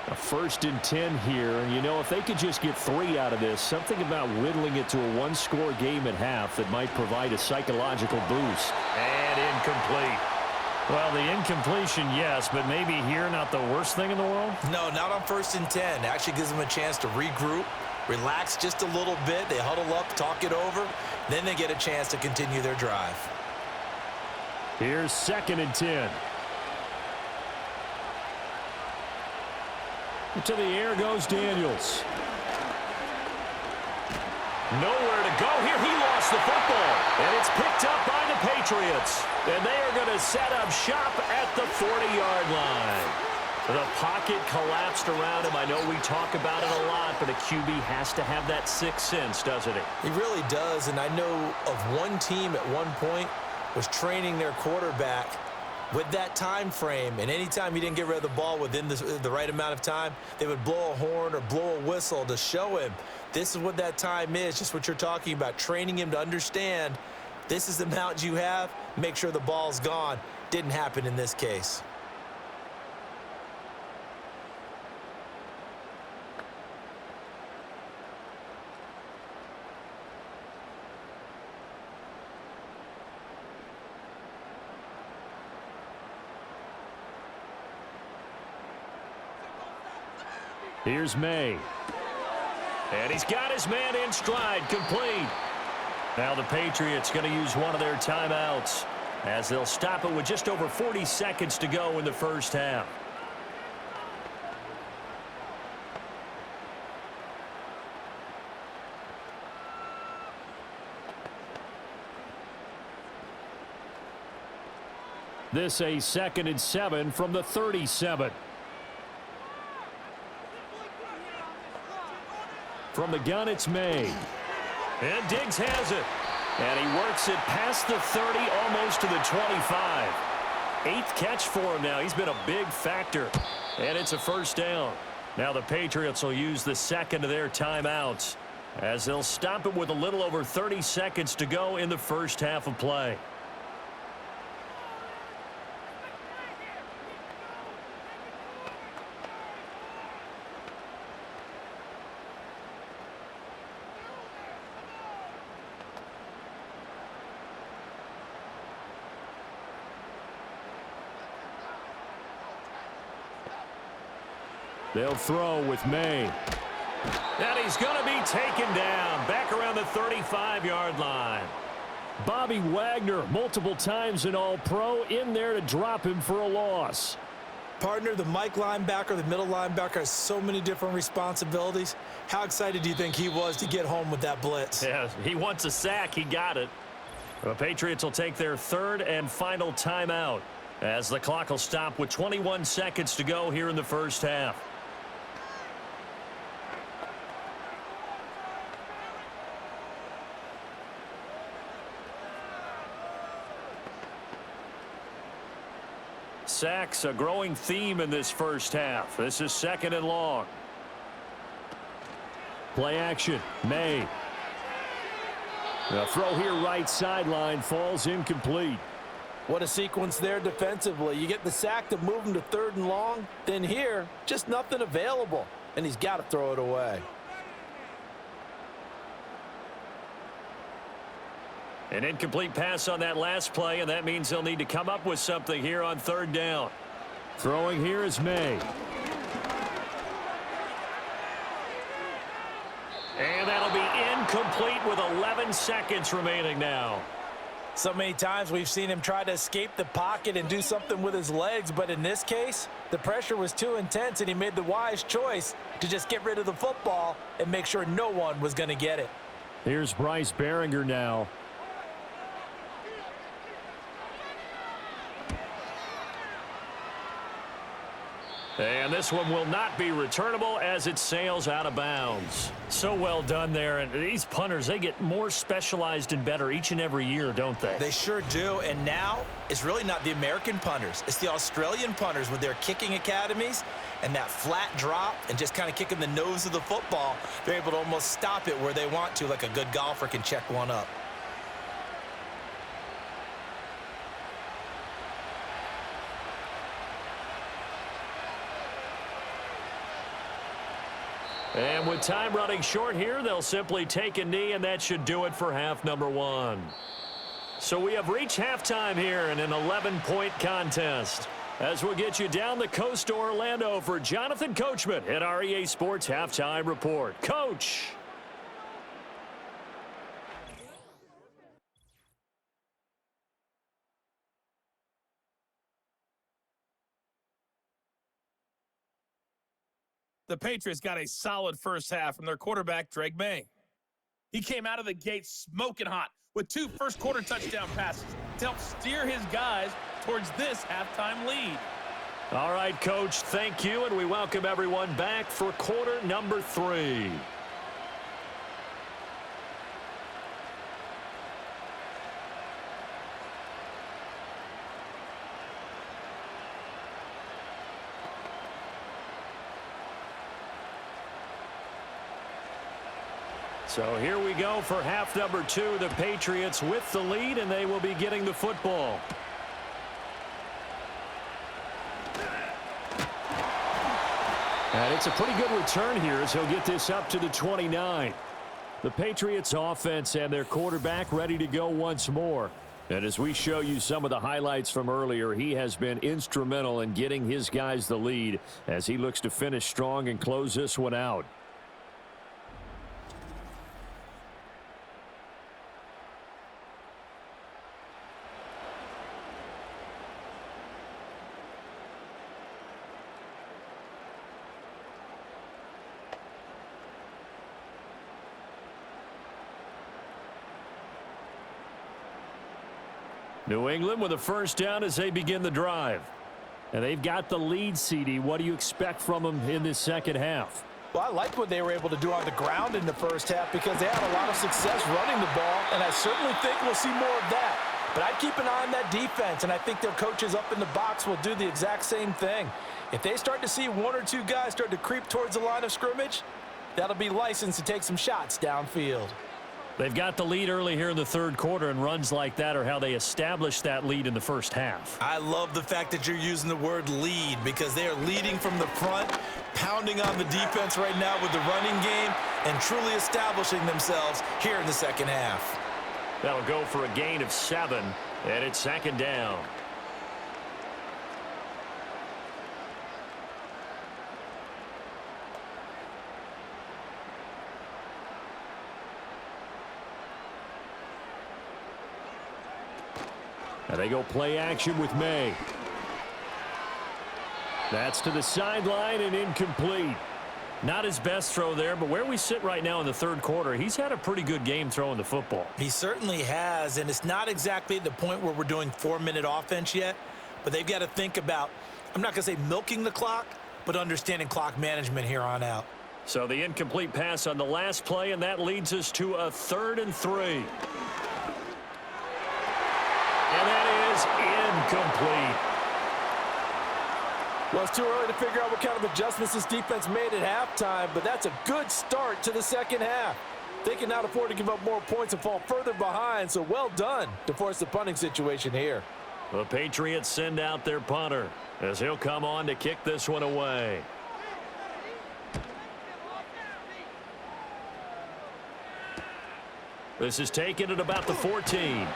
A 1st and 10 here. And, you know, if they could just get 3 out of this, something about whittling it to a 1-score game at half that might provide a psychological boost. And incomplete. Well, the incompletion, yes, but maybe here not the worst thing in the world? No, not on 1st and 10. Actually gives them a chance to regroup, relax just a little bit. They huddle up, talk it over. Then they get a chance to continue their drive. Here's 2nd and 10. To the air goes Daniels. Nowhere to go here. He lost the football. And it's picked up by the Patriots. And they are going to set up shop at the 40-yard line. The pocket collapsed around him. I know we talk about it a lot, but a QB has to have that 6th sense, doesn't he? He really does. And I know of one team at one point was training their quarterback with that time frame, and anytime he didn't get rid of the ball within the right amount of time, they would blow a horn or blow a whistle to show him this is what that time is, just what you're talking about, training him to understand this is the amount you have, make sure the ball's gone. Didn't happen in this case. Here's May. And he's got his man in stride, complete. Now the Patriots going to use one of their timeouts as they'll stop it with just over 40 seconds to go in the first half. This a 2nd and 7 from the 37. From the gun, it's May. And Diggs has it. And he works it past the 30, almost to the 25. 8th catch for him now. He's been a big factor. And it's a first down. Now the Patriots will use the 2nd of their timeouts as they'll stop it with a little over 30 seconds to go in the first half of play. They'll throw with May. And he's going to be taken down back around the 35-yard line. Bobby Wagner, multiple times an All-Pro, in there to drop him for a loss. Partner, the Mike linebacker, the middle linebacker has so many different responsibilities. How excited do you think he was to get home with that blitz? Yeah, he wants a sack. He got it. The Patriots will take their 3rd and final timeout as the clock will stop with 21 seconds to go here in the first half. Sacks, a growing theme in this first half. This is 2nd and long. Play action. May. The throw here right sideline falls incomplete. What a sequence there defensively. You get the sack to move him to 3rd and long. Then here, just nothing available. And he's got to throw it away. An incomplete pass on that last play, and that means they'll need to come up with something here on 3rd down. Throwing here is May. And that'll be incomplete with 11 seconds remaining now. So many times we've seen him try to escape the pocket and do something with his legs, but in this case, the pressure was too intense, and he made the wise choice to just get rid of the football and make sure no one was going to get it. Here's Bryce Behringer now. And this one will not be returnable as it sails out of bounds. So well done there. And these punters, they get more specialized and better each and every year, don't they? They sure do. And now it's really not the American punters. It's the Australian punters with their kicking academies and that flat drop and just kind of kicking the nose of the football. They're able to almost stop it where they want to, like a good golfer can check one up. And with time running short here, they'll simply take a knee, and that should do it for half number one. So we have reached halftime here in an 11-point contest. As we'll get you down the coast to Orlando for Jonathan Coachman at our EA Sports Halftime Report. Coach! The Patriots got a solid first half from their quarterback, Drake May. He came out of the gate smoking hot with 2 first-quarter touchdown passes to help steer his guys towards this halftime lead. All right, Coach, thank you, and we welcome everyone back for quarter number 3. So here we go for half number 2. The Patriots with the lead, and they will be getting the football. And it's a pretty good return here as he'll get this up to the 29. The Patriots offense and their quarterback ready to go once more. And as we show you some of the highlights from earlier, he has been instrumental in getting his guys the lead as he looks to finish strong and close this one out. New England with a first down as they begin the drive. And they've got the lead, CD. What do you expect from them in this second half? Well, I like what they were able to do on the ground in the first half because they had a lot of success running the ball, and I certainly think we'll see more of that. But I'd keep an eye on that defense, and I think their coaches up in the box will do the exact same thing. If they start to see 1 or 2 guys start to creep towards the line of scrimmage, that'll be licensed to take some shots downfield. They've got the lead early here in the third quarter, and runs like that are how they established that lead in the first half. I love the fact that you're using the word lead because they are leading from the front, pounding on the defense right now with the running game, and truly establishing themselves here in the second half. That'll go for a gain of 7, and it's second down. And they go play action with May. That's to the sideline and incomplete. Not his best throw there, but where we sit right now in the third quarter, he's had a pretty good game throwing the football. He certainly has, and it's not exactly at the point where we're doing 4-minute offense yet, but they've got to think about, I'm not going to say milking the clock, but understanding clock management here on out. So the incomplete pass on the last play, and that leads us to a 3rd and 3. And that is incomplete. Well, it's too early to figure out what kind of adjustments this defense made at halftime, but that's a good start to the second half. They can not afford to give up more points and fall further behind, so well done to force the punting situation here. The Patriots send out their punter as he'll come on to kick this one away. This is taken at about the 14.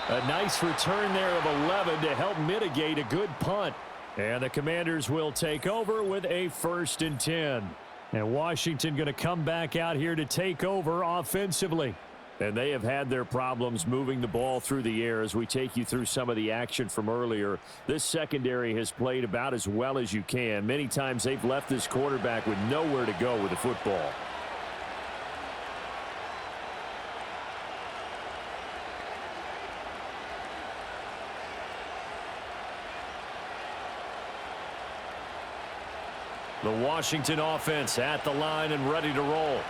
A nice return there of 11 to help mitigate a good punt. And the Commanders will take over with a 1st and 10. And Washington going to come back out here to take over offensively. And they have had their problems moving the ball through the air as we take you through some of the action from earlier. This secondary has played about as well as you can. Many times they've left this quarterback with nowhere to go with the football. The Washington offense at the line and ready to roll.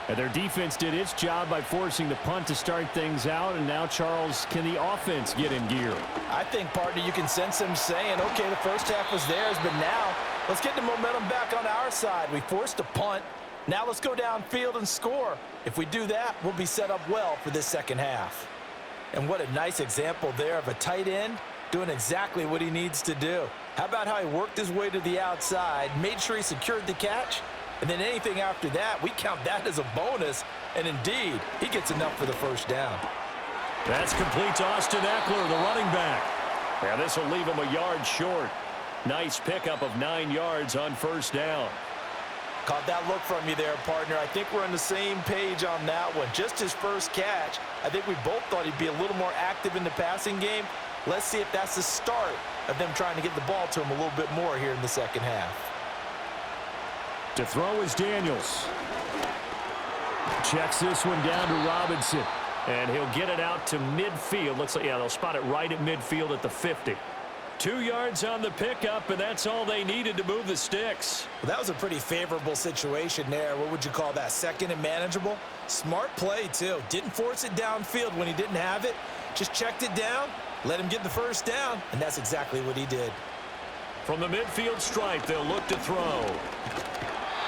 And their defense did its job by forcing the punt to start things out. And now, Charles, can the offense get in gear? I think, partner, you can sense them saying, okay, the first half was theirs, but now let's get the momentum back on our side. We forced a punt. Now let's go downfield and score. If we do that, we'll be set up well for this second half. And what a nice example there of a tight end doing exactly what he needs to do. How about how he worked his way to the outside, made sure he secured the catch, and then anything after that, we count that as a bonus. And indeed, he gets enough for the first down. That's complete to Austin Eckler, the running back. Now this will leave him a yard short. Nice pickup of 9 yards on first down. Caught that look from you there, partner. I think we're on the same page on that one. Just his first catch. I think we both thought he'd be a little more active in the passing game. Let's see if that's the start of them trying to get the ball to him a little bit more here in the second half. To throw is Daniels. Checks this one down to Robinson. And he'll get it out to midfield. Looks like, yeah, they'll spot it right at midfield at the 50. 2 yards on the pickup, and that's all they needed to move the sticks. Well, that was a pretty favorable situation there. What would you call that? Second and manageable? Smart play, too. Didn't force it downfield when he didn't have it. Just checked it down, let him get the first down, and that's exactly what he did. From the midfield stripe, they'll look to throw.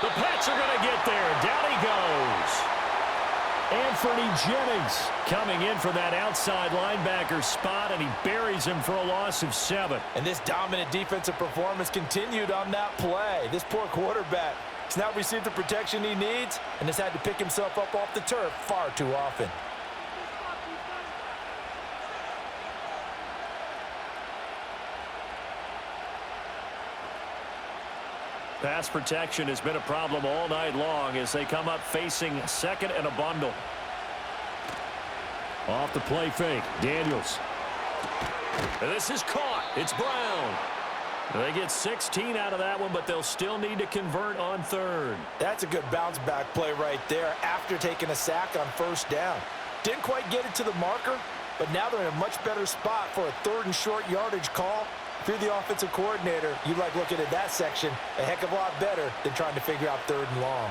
The Pats are going to get there. Down he goes. Anthony Jennings coming in from that outside linebacker spot, and he buries him for a loss of 7. And this dominant defensive performance continued on that play. This poor quarterback has now received the protection he needs and has had to pick himself up off the turf far too often. Pass protection has been a problem all night long as they come up facing second and a bundle. Off the play fake, Daniels. And this is caught. It's Brown. They get 16 out of that one, but they'll still need to convert on third. That's a good bounce back play right there after taking a sack on first down. Didn't quite get it to the marker, but now they're in a much better spot for a third and short yardage call. If you're the offensive coordinator, you like looking at that section a heck of a lot better than trying to figure out third and long.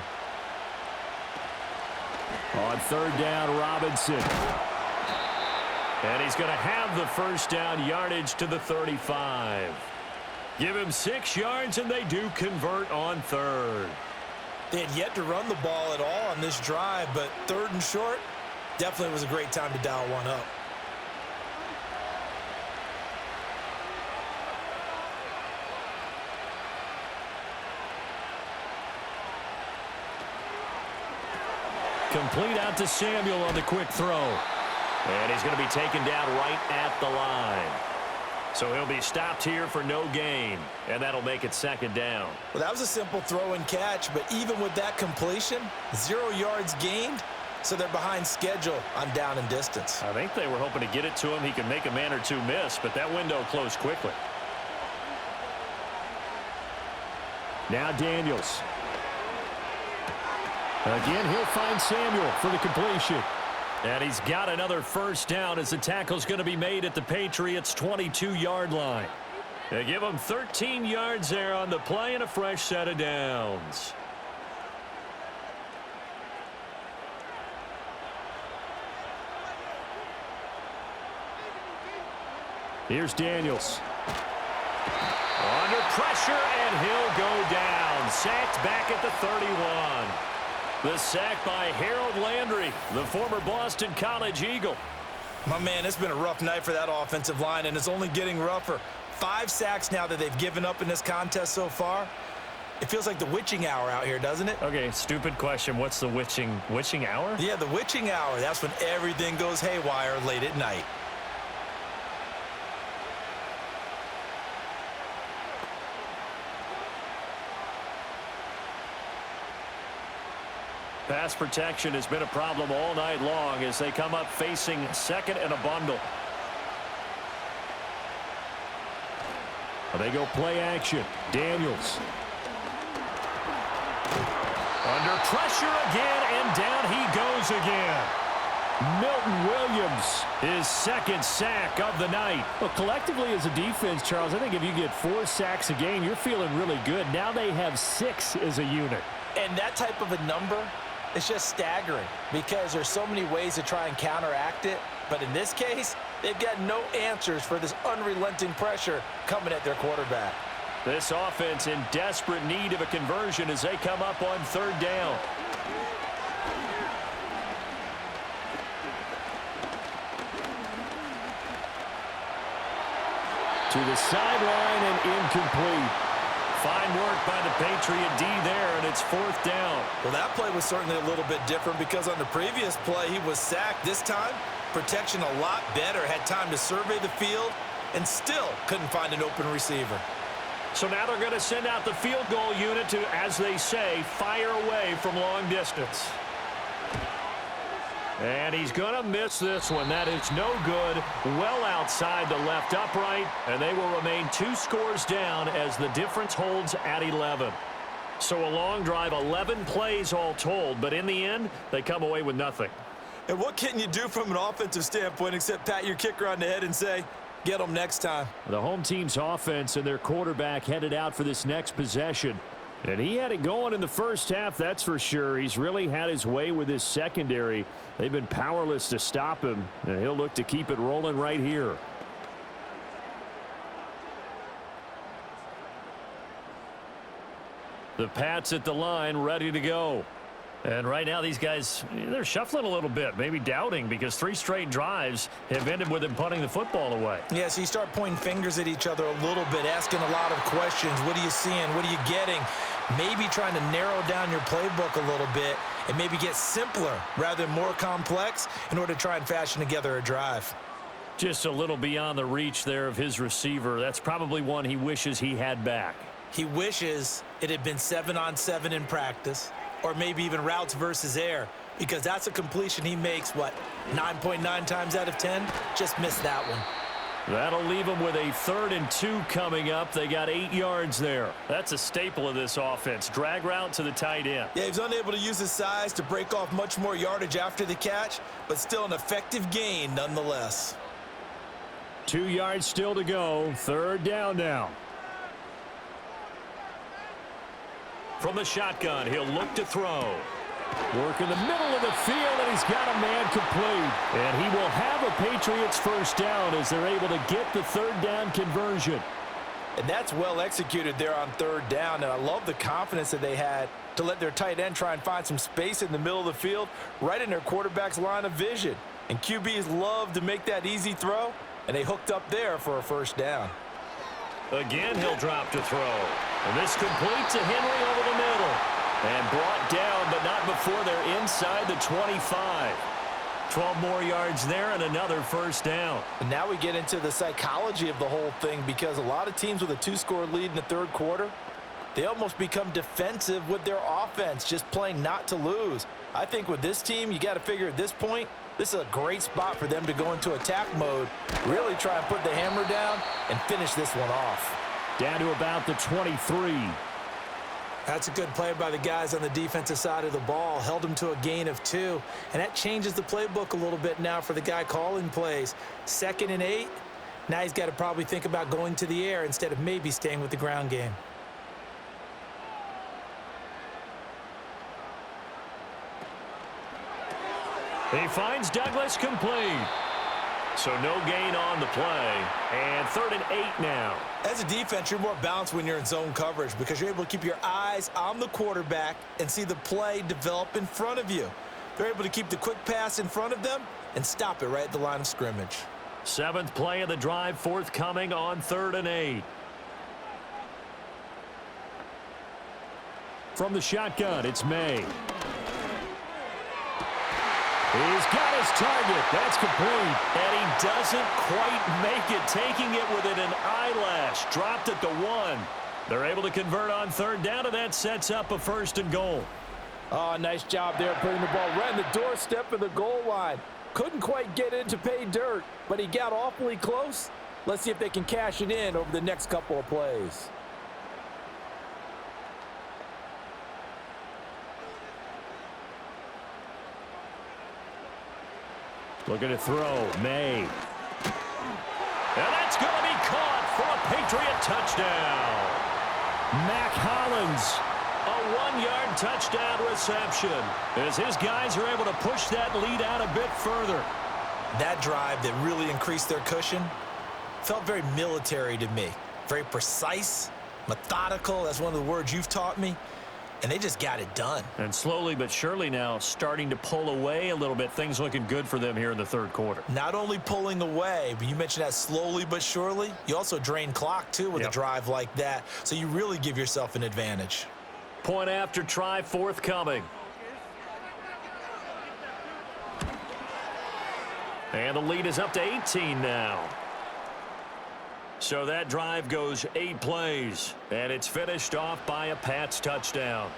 On third down, Robinson. And he's going to have the first down, yardage to the 35. Give him 6 yards, and they do convert on third. They had yet to run the ball at all on this drive, but third and short definitely was a great time to dial one up. Complete out to Samuel on the quick throw. And he's going to be taken down right at the line. So he'll be stopped here for no gain. And that'll make it second down. Well, that was a simple throw and catch, but even with that completion, 0 yards gained, so they're behind schedule on down and distance. I think they were hoping to get it to him. He could make a man or two miss, but that window closed quickly. Now Daniels. Again, he'll find Samuel for the completion. And he's got another first down as the tackle's going to be made at the Patriots' 22-yard line. They give him 13 yards there on the play and a fresh set of downs. Here's Daniels. Under pressure, and he'll go down. Sacked back at the 31. The sack by Harold Landry, the former Boston College Eagle. My man, it's been a rough night for that offensive line, and it's only getting rougher. 5 sacks now that they've given up in this contest so far. It feels like the witching hour out here, doesn't it? Okay, stupid question. What's the witching hour? Yeah, the witching hour. That's when everything goes haywire late at night. Pass protection has been a problem all night long as they come up facing second and a bundle. They go play action. Daniels. Under pressure again, and down he goes again. Milton Williams, his second sack of the night. Well, collectively as a defense, Charles, I think if you get 4 sacks a game, you're feeling really good. Now they have 6 as a unit. And that type of a number is just staggering because there's so many ways to try and counteract it. But in this case, they've got no answers for this unrelenting pressure coming at their quarterback. This offense in desperate need of a conversion as they come up on 3rd down. To the sideline and incomplete. Fine work by the Patriot D there, and it's 4th down. Well, that play was certainly a little bit different because on the previous play, he was sacked. This time, protection a lot better. Had time to survey the field and still couldn't find an open receiver. So now they're going to send out the field goal unit to, as they say, fire away from long distance. And he's going to miss this one. That is no good. Well outside the left upright. And they will remain 2 scores down as the difference holds at 11. So a long drive, 11 plays all told. But in the end, they come away with nothing. And what can you do from an offensive standpoint except pat your kicker on the head and say, get them next time? The home team's offense and their quarterback headed out for this next possession. And he had it going in the first half, that's for sure. He's really had his way with his secondary. They've been powerless to stop him, and he'll look to keep it rolling right here. The Pats at the line, ready to go. And right now, these guys, they're shuffling a little bit, maybe doubting, because 3 straight drives have ended with them punting the football away. Yeah, so you start pointing fingers at each other a little bit, asking a lot of questions. What are you seeing? What are you getting? Maybe trying to narrow down your playbook a little bit and maybe get simpler rather than more complex in order to try and fashion together a drive. Just a little beyond the reach there of his receiver. That's probably one he wishes he had back. He wishes it had been 7-on-7 in practice, or maybe even routes versus air, because that's a completion he makes, 9.9 times out of 10? Just missed that one. That'll leave them with a 3rd and 2 coming up. They got 8 yards there. That's a staple of this offense. Drag route to the tight end. Yeah, he's unable to use his size to break off much more yardage after the catch, but still an effective gain nonetheless. 2 yards still to go. 3rd down now. From the shotgun, he'll look to throw. Work in the middle of the field, and he's got a man complete. And he will have a Patriots first down as they're able to get the 3rd down conversion. And that's well executed there on 3rd down, and I love the confidence that they had to let their tight end try and find some space in the middle of the field, right in their quarterback's line of vision. And QBs love to make that easy throw, and they hooked up there for a first down. Again, he'll drop to throw. And this completes to Henry over the middle. And brought down, but not before they're inside the 25. 12 more yards there and another first down. And now we get into the psychology of the whole thing, because a lot of teams with a 2-score lead in the 3rd quarter, they almost become defensive with their offense, just playing not to lose. I think with this team, you got to figure at this point, this is a great spot for them to go into attack mode, really try and put the hammer down and finish this one off. Down to about the 23. That's a good play by the guys on the defensive side of the ball. Held them to a gain of 2. And that changes the playbook a little bit now for the guy calling plays. 2nd and 8. Now he's got to probably think about going to the air instead of maybe staying with the ground game. He finds Douglas complete. So no gain on the play. And 3rd and 8 now. As a defense, you're more balanced when you're in zone coverage because you're able to keep your eyes on the quarterback and see the play develop in front of you. They're able to keep the quick pass in front of them and stop it right at the line of scrimmage. 7th play of the drive, forthcoming on 3rd and 8. From the shotgun, it's May. He's got his target. That's complete. And he doesn't quite make it, taking it within an eyelash. Dropped at the 1. They're able to convert on 3rd down, and that sets up a 1st and goal. Oh, nice job there putting the ball right in the doorstep of the goal line. Couldn't quite get in to pay dirt, but he got awfully close. Let's see if they can cash it in over the next couple of plays. Looking to throw. May. And that's going to be caught for a Patriot touchdown. Mac Hollins. A 1-yard touchdown reception as his guys are able to push that lead out a bit further. That drive that really increased their cushion felt very military to me. Very precise, methodical. That's one of the words you've taught me. And they just got it done. And slowly but surely now starting to pull away a little bit. Things looking good for them here in the third quarter. Not only pulling away, but you mentioned that slowly but surely. You also drain clock, too, with a drive like that. So you really give yourself an advantage. Point after try forthcoming. And the lead is up to 18 now. So that drive goes 8 plays, and it's finished off by a Pats touchdown.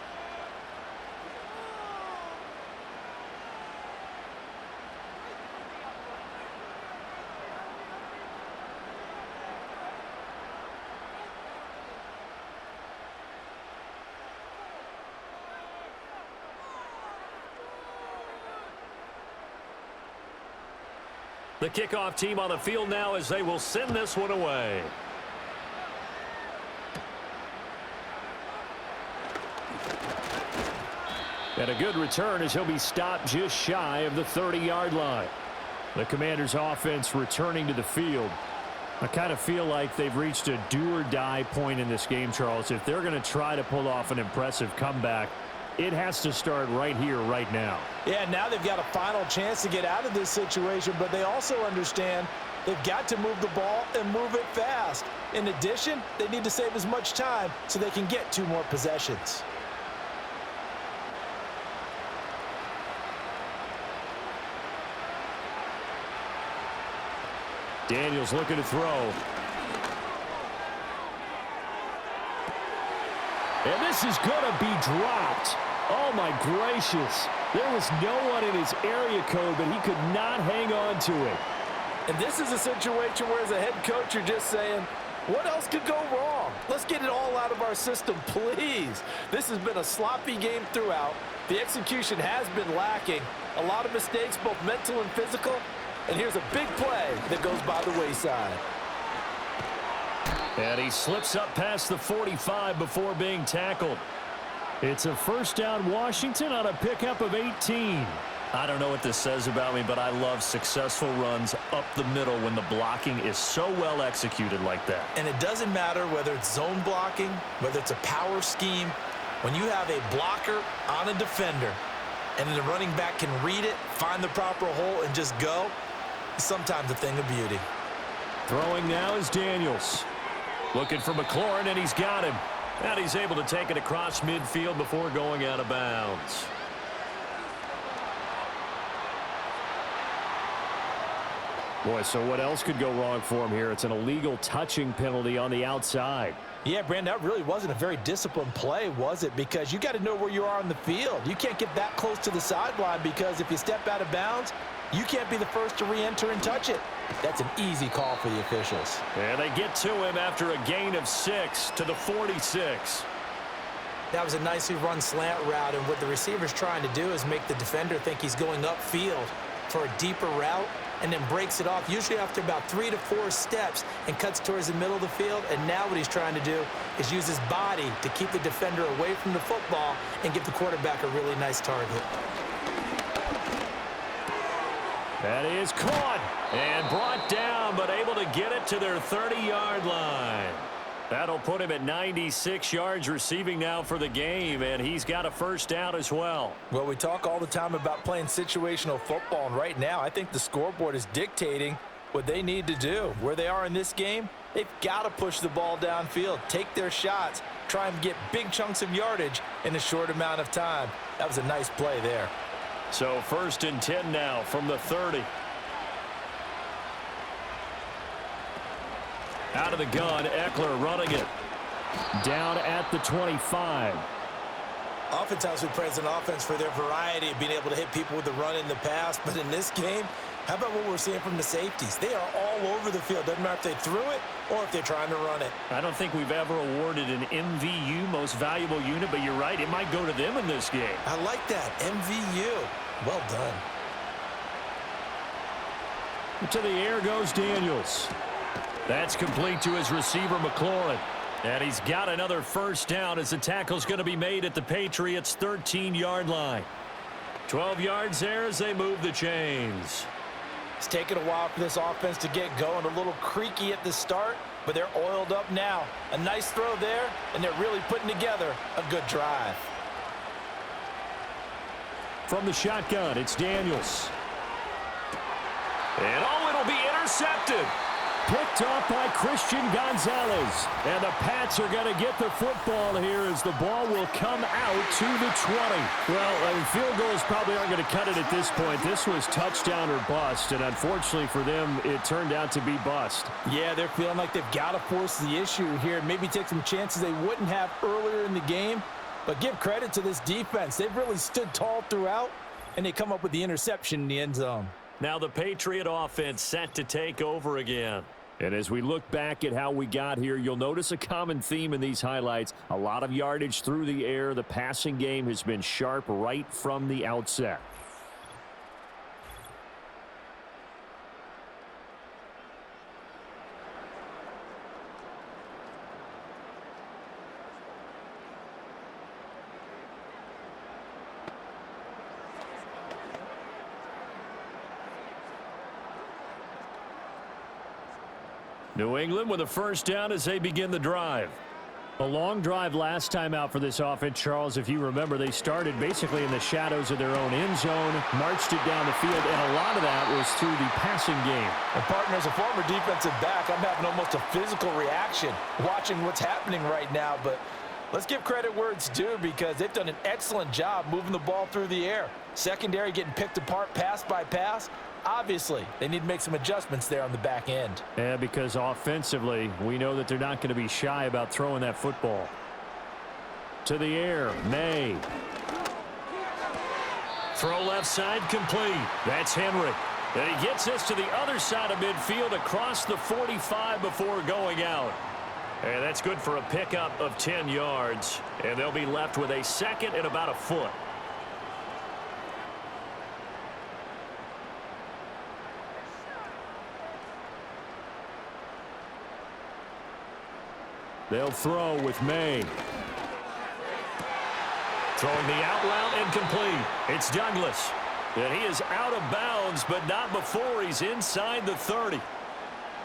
The kickoff team on the field now as they will send this one away. And a good return as he'll be stopped just shy of the 30-yard line. The Commanders' offense returning to the field. I kind of feel like they've reached a do-or-die point in this game, Charles. If they're going to try to pull off an impressive comeback, it has to start right here, right now. Yeah, now they've got a final chance to get out of this situation, but they also understand they've got to move the ball and move it fast. In addition, they need to save as much time so they can get 2 more possessions. Daniels looking to throw. And this is going to be dropped. Oh, my gracious. There was no one in his area code, but he could not hang on to it. And this is a situation where, as a head coach, you're just saying, what else could go wrong? Let's get it all out of our system, please. This has been a sloppy game throughout. The execution has been lacking. A lot of mistakes, both mental and physical. And here's a big play that goes by the wayside. And he slips up past the 45 before being tackled. It's a first down Washington on a pickup of 18. I don't know what this says about me, but I love successful runs up the middle when the blocking is so well executed like that. And it doesn't matter whether it's zone blocking, whether it's a power scheme. When you have a blocker on a defender and the running back can read it, find the proper hole, and just go, it's sometimes a thing of beauty. Throwing now is Daniels. Looking for McLaurin, and he's got him. And he's able to take it across midfield before going out of bounds. Boy, so what else could go wrong for him here? It's an illegal touching penalty on the outside. Yeah, Brandon, that really wasn't a very disciplined play, was it? Because you got to know where you are on the field. You can't get that close to the sideline because if you step out of bounds, you can't be the first to re-enter and touch it. That's an easy call for the officials. And they get to him after a gain of 6 to the 46. That was a nicely run slant route, and what the receiver's trying to do is make the defender think he's going upfield for a deeper route and then breaks it off, usually after about 3 to 4 steps, and cuts towards the middle of the field. And now what he's trying to do is use his body to keep the defender away from the football and give the quarterback a really nice target. That is caught. And brought down, but able to get it to their 30-yard line. That'll put him at 96 yards receiving now for the game, and he's got a first down as well. Well, we talk all the time about playing situational football, and right now I think the scoreboard is dictating what they need to do. Where they are in this game, they've got to push the ball downfield, take their shots, try and get big chunks of yardage in a short amount of time. That was a nice play there. So 1st and 10 now from the 30. Out of the gun, Eckler running it. Down at the 25. Oftentimes we praise an offense for their variety of being able to hit people with the run in the pass, but in this game, how about what we're seeing from the safeties? They are all over the field. Doesn't matter if they threw it or if they're trying to run it. I don't think we've ever awarded an MVU, most valuable unit, but you're right, it might go to them in this game. I like that, MVU. Well done. To the air goes Daniels. That's complete to his receiver, McLaurin. And he's got another first down as the tackle's going to be made at the Patriots' 13-yard line. 12 yards there as they move the chains. It's taken a while for this offense to get going. A little creaky at the start, but they're oiled up now. A nice throw there, and they're really putting together a good drive. From the shotgun, it's Daniels. And oh, it'll be intercepted. Picked off by Christian Gonzalez. And the Pats are going to get the football here as the ball will come out to the 20. Well, field goals probably aren't going to cut it at this point. This was touchdown or bust, and unfortunately for them, it turned out to be bust. Yeah, they're feeling like they've got to force the issue here and maybe take some chances they wouldn't have earlier in the game. But give credit to this defense. They've really stood tall throughout, and they come up with the interception in the end zone. Now the Patriot offense set to take over again. And as we look back at how we got here, you'll notice a common theme in these highlights. A lot of yardage through the air. The passing game has been sharp right from the outset. New England with a first down as they begin the drive. A long drive last time out for this offense, Charles. If you remember, they started basically in the shadows of their own end zone, marched it down the field, and a lot of that was through the passing game. And partner, as a former defensive back, I'm having almost a physical reaction watching what's happening right now. But let's give credit where it's due because they've done an excellent job moving the ball through the air. Secondary getting picked apart pass by pass. Obviously, they need to make some adjustments there on the back end. Yeah, because offensively, we know that they're not going to be shy about throwing that football. To the air, May. Throw left side complete. That's Henry. And he gets this to the other side of midfield across the 45 before going out. And that's good for a pickup of 10 yards. And they'll be left with a second and about a foot. They'll throw with May. Throwing the out route and complete. It's Douglas. And he is out of bounds, but not before he's inside the 30.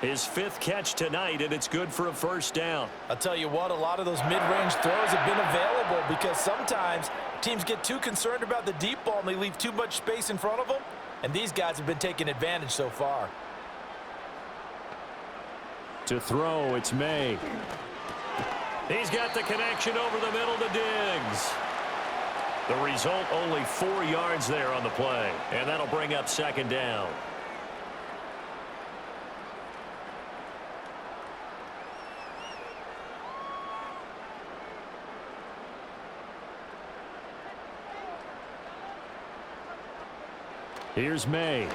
His fifth catch tonight, and it's good for a first down. I'll tell you what, a lot of those mid-range throws have been available because sometimes teams get too concerned about the deep ball and they leave too much space in front of them, and these guys have been taking advantage so far. To throw, it's May. He's got the connection over the middle to Diggs. The result, only 4 yards there on the play, and that'll bring up second down. Here's May.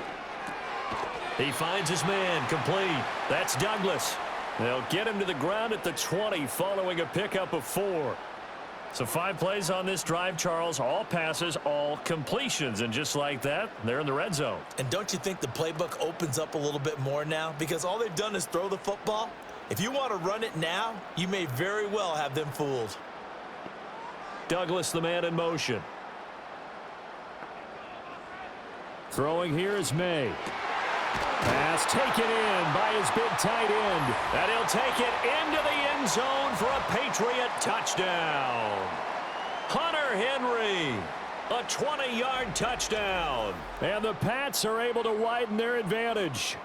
He finds his man, complete. That's Douglas. They'll get him to the ground at the 20 following a pickup of 4. So 5 plays on this drive, Charles. All passes, all completions. And just like that, they're in the red zone. And don't you think the playbook opens up a little bit more now? Because all they've done is throw the football. If you want to run it now, you may very well have them fooled. Douglas, the man in motion. Throwing here is May. Pass taken in by his big tight end. And he'll take it into the end zone for a Patriot touchdown. Hunter Henry, a 20-yard touchdown. And the Pats are able to widen their advantage.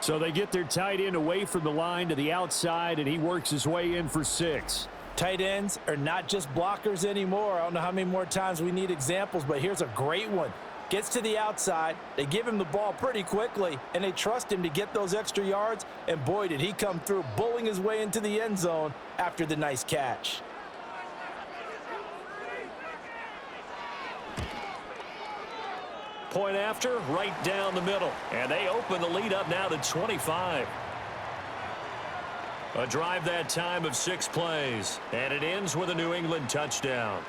So they get their tight end away from the line to the outside, and he works his way in for 6. Tight ends are not just blockers anymore. I don't know how many more times we need examples, but here's a great one. Gets to the outside, they give him the ball pretty quickly, and they trust him to get those extra yards, and boy, did he come through, bullying his way into the end zone after the nice catch. Point after, right down the middle, and they open the lead up now to 25. A drive that time of 6 plays, and it ends with a New England touchdown.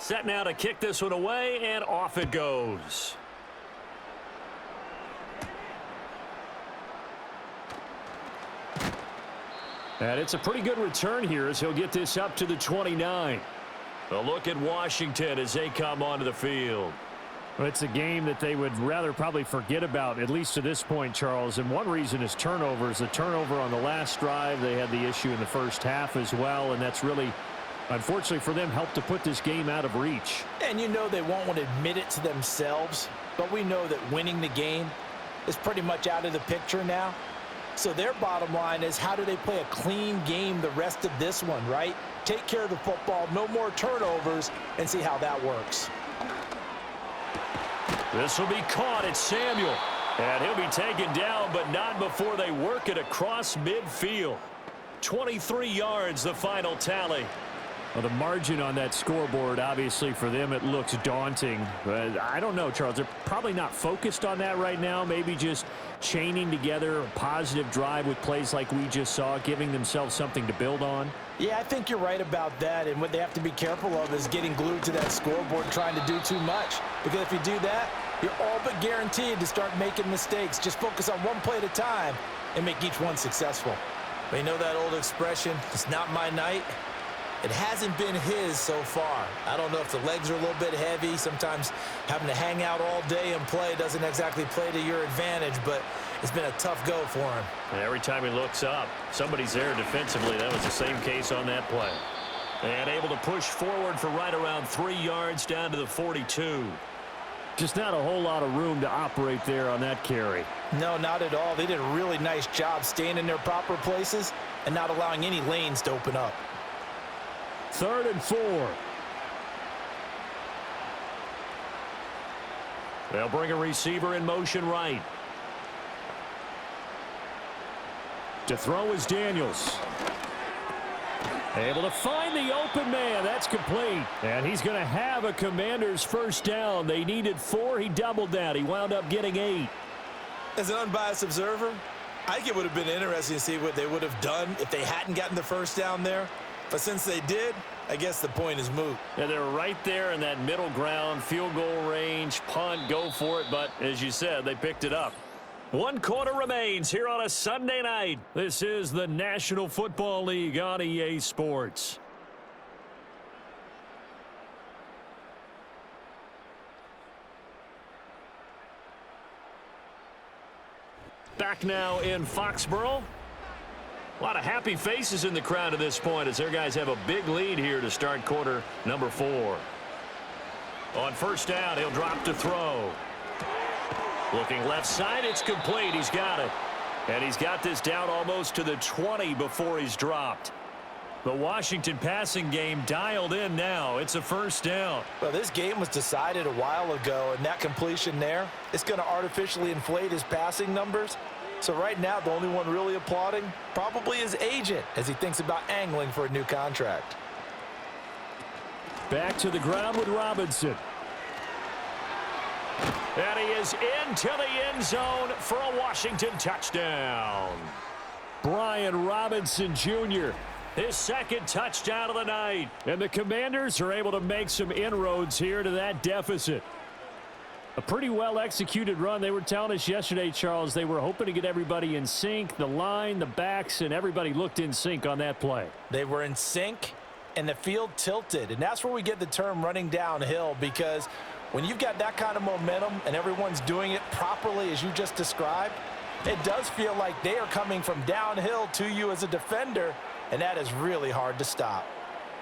Set now to kick this one away, and off it goes. And it's a pretty good return here as he'll get this up to the 29. A look at Washington as they come onto the field. Well, it's a game that they would rather probably forget about, at least to this point, Charles. And one reason is turnovers. The turnover on the last drive, they had the issue in the first half as well, and that's really, unfortunately for them, helped to put this game out of reach. And you know they won't want to admit it to themselves, but we know that winning the game is pretty much out of the picture now. So their bottom line is, how do they play a clean game the rest of this one, right? Take care of the football, no more turnovers, and see how that works. This will be caught at Samuel. And he'll be taken down, but not before they work it across midfield. 23 yards, the final tally. Well, the margin on that scoreboard, obviously, for them, it looks daunting. But I don't know, Charles. They're probably not focused on that right now. Maybe just chaining together a positive drive with plays like we just saw, giving themselves something to build on. Yeah, I think you're right about that. And what they have to be careful of is getting glued to that scoreboard trying to do too much. Because if you do that, you're all but guaranteed to start making mistakes. Just focus on one play at a time and make each one successful. But you know that old expression, it's not my night? It hasn't been his so far. I don't know if the legs are a little bit heavy. Sometimes having to hang out all day and play doesn't exactly play to your advantage, but it's been a tough go for him. And every time he looks up, somebody's there defensively. That was the same case on that play. And able to push forward for right around 3 yards down to the 42. Just not a whole lot of room to operate there on that carry. No, not at all. They did a really nice job staying in their proper places and not allowing any lanes to open up. 3rd and 4. They'll bring a receiver in motion right. To throw is Daniels. Able to find the open man. That's complete. And he's going to have a Commanders first down. They needed 4. He doubled that. He wound up getting 8. As an unbiased observer, I think it would have been interesting to see what they would have done if they hadn't gotten the first down there. But since they did, I guess the point is moot. Yeah, they're right there in that middle ground, field goal range, punt, go for it. But as you said, they picked it up. 1 quarter remains here on a Sunday night. This is the National Football League on EA Sports. Back now in Foxborough. A lot of happy faces in the crowd at this point as their guys have a big lead here to start quarter number 4. On first down, he'll drop to throw. Looking left side, it's complete. He's got it. And he's got this down almost to the 20 before he's dropped. The Washington passing game dialed in now. It's a first down. Well, this game was decided a while ago, and that completion there, it's going to artificially inflate his passing numbers. So right now, the only one really applauding probably his agent as he thinks about angling for a new contract. Back to the ground with Robinson. And he is into the end zone for a Washington touchdown. Brian Robinson Jr. His second touchdown of the night. And the Commanders are able to make some inroads here to that deficit. A pretty well-executed run. They were telling us yesterday, Charles, they were hoping to get everybody in sync, the line, the backs, and everybody looked in sync on that play. They were in sync, and the field tilted. And that's where we get the term running downhill, because when you've got that kind of momentum and everyone's doing it properly as you just described, it does feel like they are coming from downhill to you as a defender, and that is really hard to stop.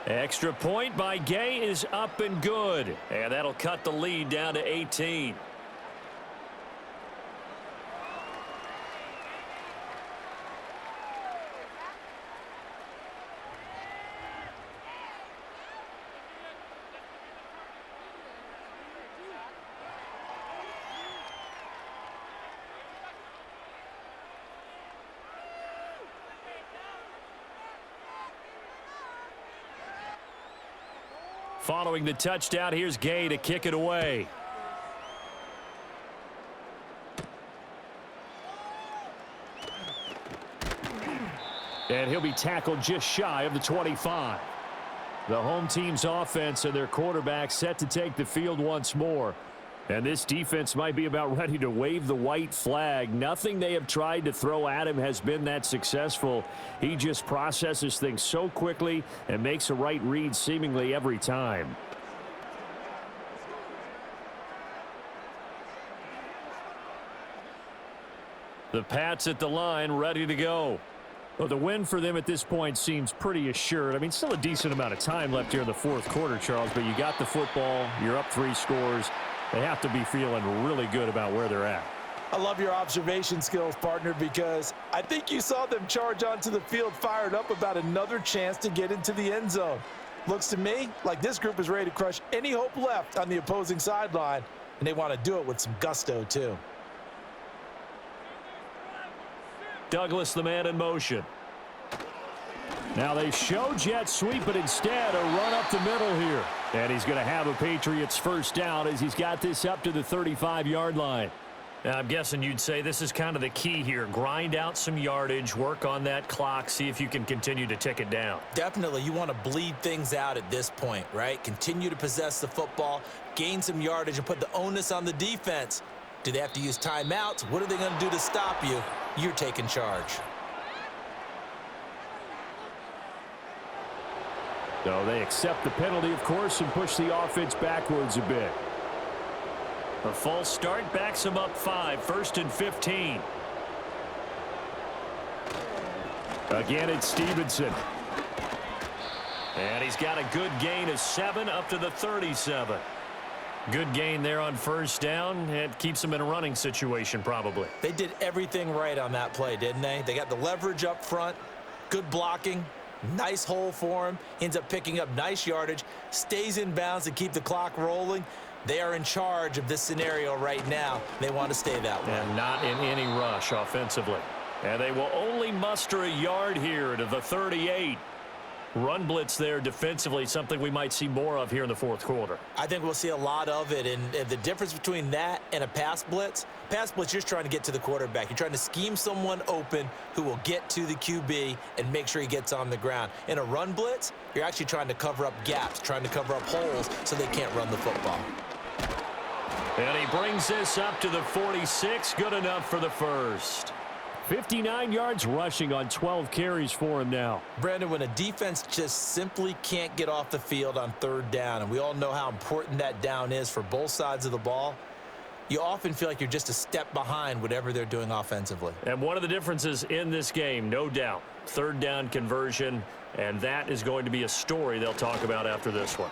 Extra point by Gay is up and good. And that'll cut the lead down to 18. Following the touchdown, here's Gay to kick it away. And he'll be tackled just shy of the 25. The home team's offense and their quarterback set to take the field once more. And this defense might be about ready to wave the white flag. Nothing they have tried to throw at him has been that successful. He just processes things so quickly and makes a right read seemingly every time. The Pats at the line, ready to go. Well, the win for them at this point seems pretty assured. I mean, still a decent amount of time left here in the fourth quarter, Charles, but you got the football. You're up 3 scores. They have to be feeling really good about where they're at. I love your observation skills, partner, because I think you saw them charge onto the field fired up about another chance to get into the end zone. Looks to me like this group is ready to crush any hope left on the opposing sideline, and they want to do it with some gusto, too. Douglas, the man in motion. Now they show jet sweep, but instead a run up the middle here. And he's going to have a Patriots first down as he's got this up to the 35-yard line. Now, I'm guessing you'd say this is kind of the key here. Grind out some yardage, work on that clock, see if you can continue to tick it down. Definitely, you want to bleed things out at this point, right? Continue to possess the football, gain some yardage, and put the onus on the defense. Do they have to use timeouts? What are they going to do to stop you? You're taking charge. So they accept the penalty, of course, and push the offense backwards a bit. A false start backs them up 5, 1st and 15. Again, it's Stevenson. And he's got a good gain of 7 up to the 37. Good gain there on first down. It keeps him in a running situation probably. They did everything right on that play, didn't they? They got the leverage up front, good blocking, nice hole for him, ends up picking up nice yardage, stays in bounds to keep the clock rolling. They are in charge of this scenario right now. They want to stay that way. And not in any rush offensively. And they will only muster a yard here to the 38. Run blitz there defensively, something we might see more of here in the fourth quarter. I think we'll see a lot of it, and the difference between that and a pass blitz, you're just trying to get to the quarterback. You're trying to scheme someone open who will get to the QB and make sure he gets on the ground. In a run blitz, you're actually trying to cover up gaps, trying to cover up holes so they can't run the football. And he brings this up to the 46, good enough for the first. 59 yards rushing on 12 carries for him now. Brandon, when a defense just simply can't get off the field on third down, and we all know how important that down is for both sides of the ball, you often feel like you're just a step behind whatever they're doing offensively. And one of the differences in this game, no doubt, third down conversion, and that is going to be a story they'll talk about after this one.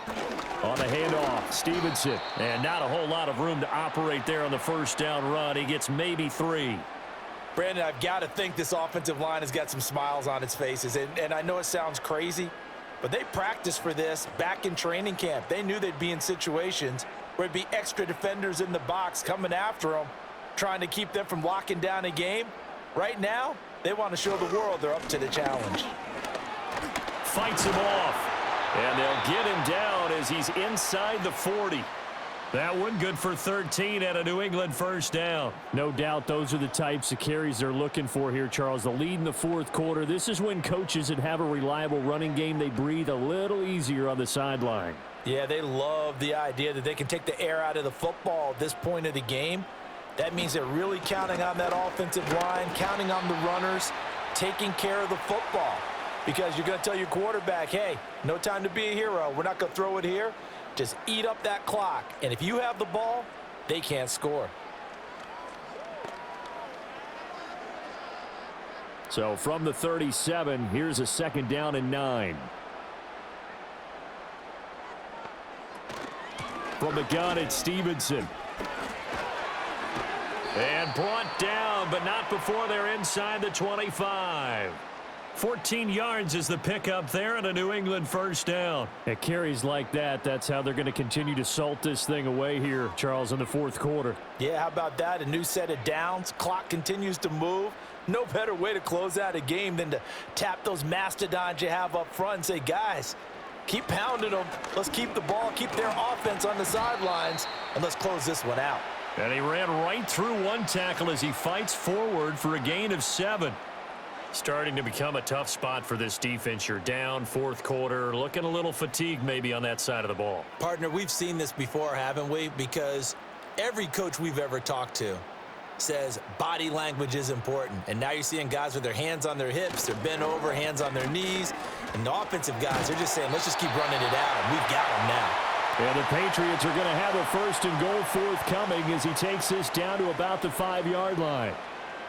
On the handoff, Stevenson. And not a whole lot of room to operate there on the first down run. He gets maybe 3. Brandon, I've got to think this offensive line has got some smiles on its faces. And I know it sounds crazy, but they practiced for this back in training camp. They knew they'd be in situations where it'd be extra defenders in the box coming after them, trying to keep them from locking down a game. Right now, they want to show the world they're up to the challenge. Fights him off, and they'll get him down as he's inside the 40. That one good for 13 and a New England first down. No doubt those are the types of carries they're looking for here, Charles. The lead in the fourth quarter. This is when coaches that have a reliable running game, they breathe a little easier on the sideline. Yeah, they love the idea that they can take the air out of the football at this point of the game. That means they're really counting on that offensive line, counting on the runners, taking care of the football. Because you're going to tell your quarterback, hey, no time to be a hero. We're not going to throw it here. Just eat up that clock. And if you have the ball, they can't score. So from the 37, here's a 2nd down and 9. From the gun, it's Stevenson. And brought down, but not before they're inside the 25. 14 yards is the pickup there and a New England first down. At carries like that, that's how they're going to continue to salt this thing away here, Charles, in the fourth quarter. Yeah, how about that? A new set of downs. Clock continues to move. No better way to close out a game than to tap those mastodons you have up front and say, guys, keep pounding them. Let's keep the ball, keep their offense on the sidelines, and let's close this one out. And he ran right through one tackle as he fights forward for a gain of 7. Starting to become a tough spot for this defense. You're down fourth quarter, looking a little fatigued maybe on that side of the ball. Partner, we've seen this before, haven't we? Because every coach we've ever talked to says body language is important. And now you're seeing guys with their hands on their hips, they're bent over, hands on their knees. And the offensive guys, they're just saying, let's just keep running it out. And we've got them now. And the Patriots are going to have a 1st and goal forthcoming as he takes this down to about the 5-yard line.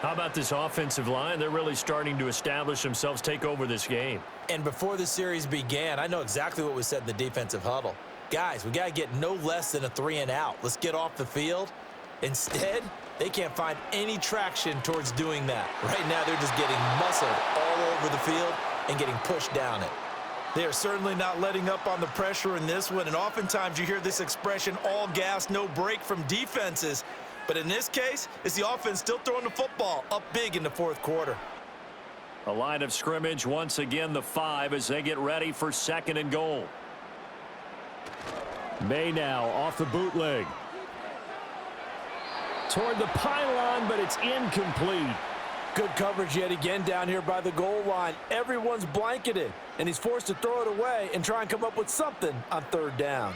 How about this offensive line? They're really starting to establish themselves, take over this game. And before the series began, I know exactly what was said in the defensive huddle. Guys, we got to get no less than a 3-and-out. Let's get off the field. Instead, they can't find any traction towards doing that. Right now, they're just getting muscled all over the field and getting pushed down it. They are certainly not letting up on the pressure in this one, and oftentimes you hear this expression, all gas, no break from defenses. But in this case, it's the offense still throwing the football up big in the fourth quarter. A line of scrimmage, once again the 5 as they get ready for 2nd and goal. May now off the bootleg. Toward the pylon, but it's incomplete. Good coverage yet again down here by the goal line. Everyone's blanketed, and he's forced to throw it away and try and come up with something on 3rd down.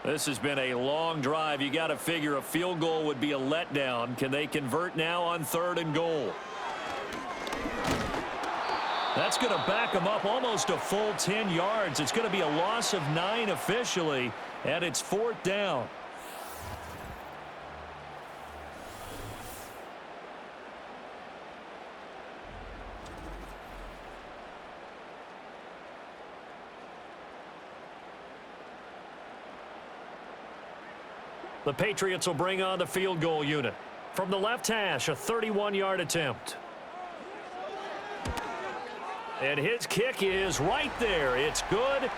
This has been a long drive. You got to figure a field goal would be a letdown. Can they convert now on 3rd and goal? That's going to back them up almost a full 10 yards. It's going to be a loss of 9 officially, and it's 4th down. The Patriots will bring on the field goal unit. From the left hash, a 31-yard attempt. And his kick is right there. It's good.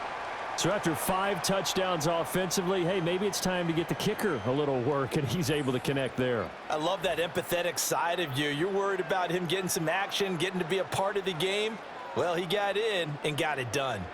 So after 5 touchdowns offensively, hey, maybe it's time to get the kicker a little work, and he's able to connect there. I love that empathetic side of you. You're worried about him getting some action, getting to be a part of the game. Well, he got in and got it done.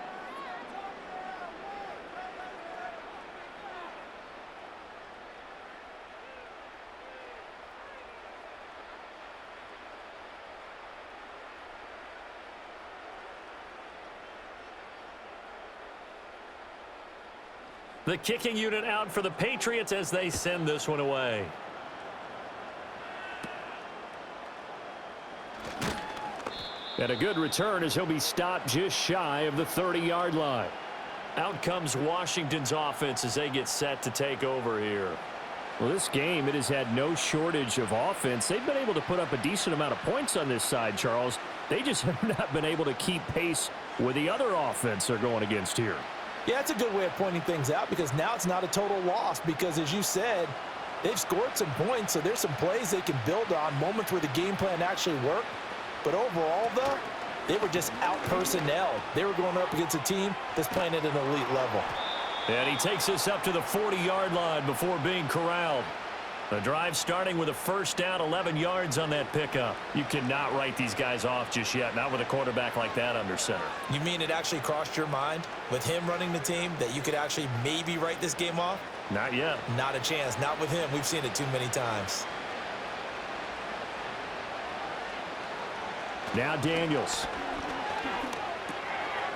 The kicking unit out for the Patriots as they send this one away. And a good return as he'll be stopped just shy of the 30-yard line. Out comes Washington's offense as they get set to take over here. Well, this game, it has had no shortage of offense. They've been able to put up a decent amount of points on this side, Charles. They just have not been able to keep pace with the other offense they're going against here. Yeah, it's a good way of pointing things out because now it's not a total loss because, as you said, they've scored some points, so there's some plays they can build on, moments where the game plan actually worked. But overall, though, they were just out-personnelled. They were going up against a team that's playing at an elite level. And he takes this up to the 40-yard line before being corralled. The drive starting with a 1st down, 11 yards on that pickup. You cannot write these guys off just yet, not with a quarterback like that under center. You mean it actually crossed your mind with him running the team that you could actually maybe write this game off? Not yet. Not a chance. Not with him. We've seen it too many times. Now Daniels.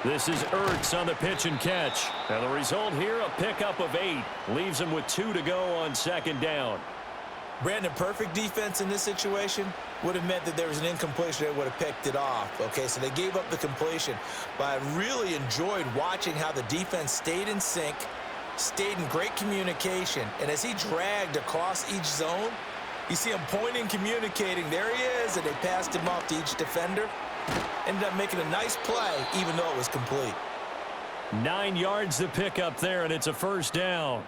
This is Ertz on the pitch and catch. And the result here, a pickup of 8. Leaves him with 2 to go on 2nd down. Brandon, perfect defense in this situation would have meant that there was an incompletion that would have picked it off. Okay, so they gave up the completion. But I really enjoyed watching how the defense stayed in sync, stayed in great communication. And as he dragged across each zone, you see him pointing, communicating. There he is, and they passed him off to each defender. Ended up making a nice play, even though it was complete. 9 yards to pick up there, and it's a 1st down.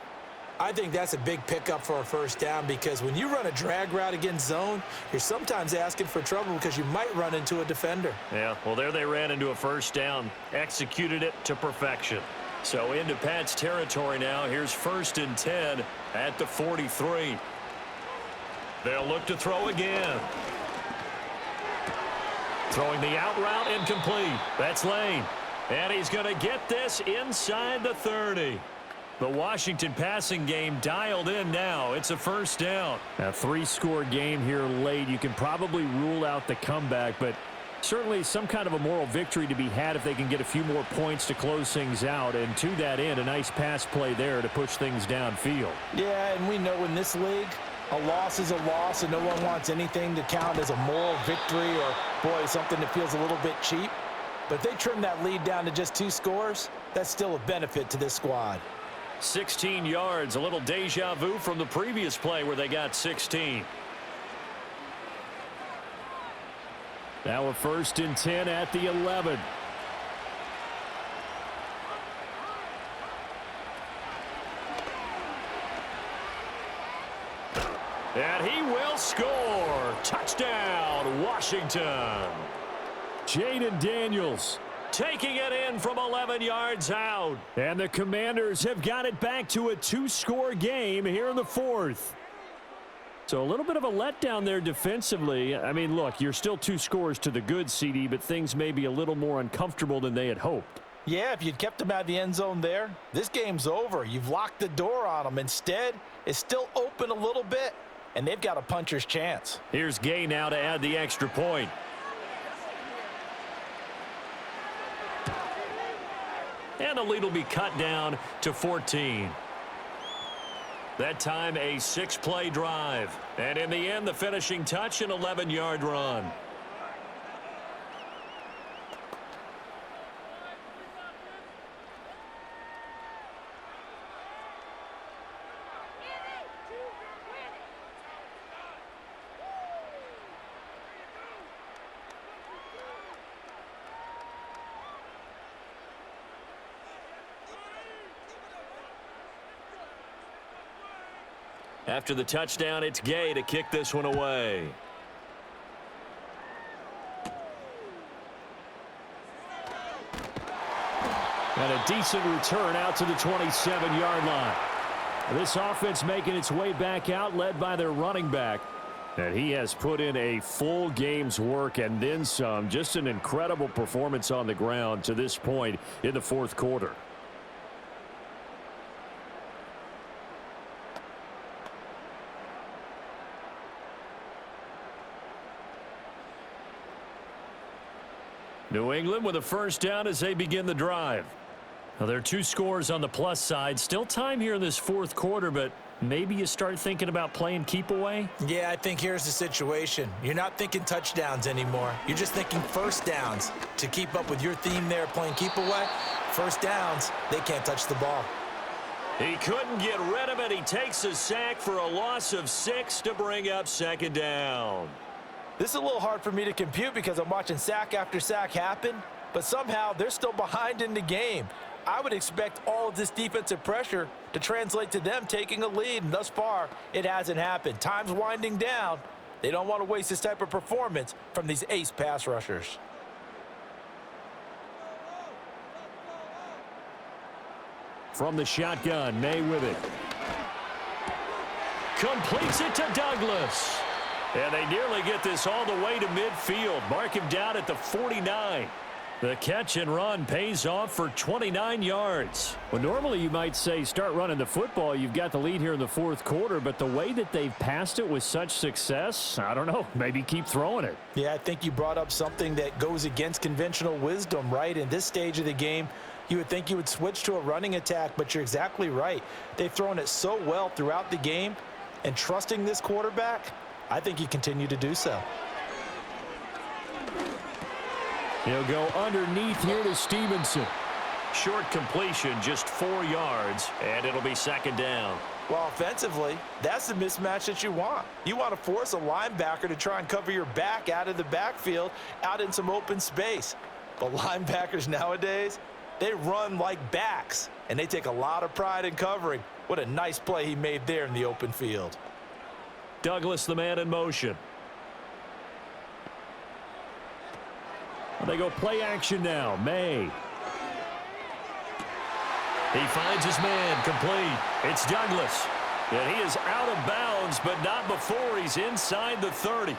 I think that's a big pickup for a 1st down because when you run a drag route against zone, you're sometimes asking for trouble because you might run into a defender. Yeah, well, there they ran into a 1st down, executed it to perfection. So into Pat's territory now. Here's 1st and 10 at the 43. They'll look to throw again. Throwing the out route incomplete. That's Lane. And he's going to get this inside the 30. The Washington passing game dialed in now. It's a first down. A 3-score game here late. You can probably rule out the comeback, but certainly some kind of a moral victory to be had if they can get a few more points to close things out. And to that end, a nice pass play there to push things downfield. Yeah, and we know in this league, a loss is a loss, and no one wants anything to count as a moral victory or, boy, something that feels a little bit cheap. But if they trim that lead down to just 2 scores, that's still a benefit to this squad. 16 yards, a little deja vu from the previous play where they got 16. Now a 1st and 10 at the 11. And he will score. Touchdown, Washington. Jaden Daniels taking it in from 11 yards out. And the Commanders have got it back to a 2-score game here in the 4th. So a little bit of a letdown there defensively. I mean, look, you're still 2 scores to the good, CD, but things may be a little more uncomfortable than they had hoped. Yeah, if you'd kept them out of the end zone there, this game's over. You've locked the door on them. Instead, it's still open a little bit, and they've got a puncher's chance. Here's Gay now to add the extra point. And the lead will be cut down to 14. That time a 6-play drive. And in the end, the finishing touch, an 11-yard run. After the touchdown, it's Gay to kick this one away. And a decent return out to the 27-yard line. This offense making its way back out, led by their running back. And he has put in a full game's work and then some. Just an incredible performance on the ground to this point in the 4th quarter. New England with a first down as they begin the drive. Now, there are 2 scores on the plus side. Still time here in this 4th quarter, but maybe you start thinking about playing keep away? Yeah, I think here's the situation. You're not thinking touchdowns anymore. You're just thinking first downs. To keep up with your theme there, playing keep away, first downs, they can't touch the ball. He couldn't get rid of it. He takes a sack for a loss of 6 to bring up 2nd down. This is a little hard for me to compute because I'm watching sack after sack happen, but somehow they're still behind in the game. I would expect all of this defensive pressure to translate to them taking a lead, and thus far, it hasn't happened. Time's winding down. They don't want to waste this type of performance from these ace pass rushers. From the shotgun, May with it. Completes it to Douglas. And they nearly get this all the way to midfield. Mark him down at the 49. The catch and run pays off for 29 yards. Well, normally you might say start running the football. You've got the lead here in the 4th quarter, but the way that they've passed it with such success, I don't know, maybe keep throwing it. Yeah, I think you brought up something that goes against conventional wisdom, right? In this stage of the game, you would think you would switch to a running attack, but you're exactly right. They've thrown it so well throughout the game, and trusting this quarterback, I think you continue to do so. He'll go underneath here to Stevenson. Short completion, just 4 yards, and it'll be 2nd down. Well, offensively, that's the mismatch that you want. You want to force a linebacker to try and cover your back out of the backfield, out in some open space. But linebackers nowadays, they run like backs, and they take a lot of pride in covering. What a nice play he made there in the open field. Douglas, the man in motion. They go play action now. May. He finds his man, complete. It's Douglas. And he is out of bounds, but not before he's inside the 30.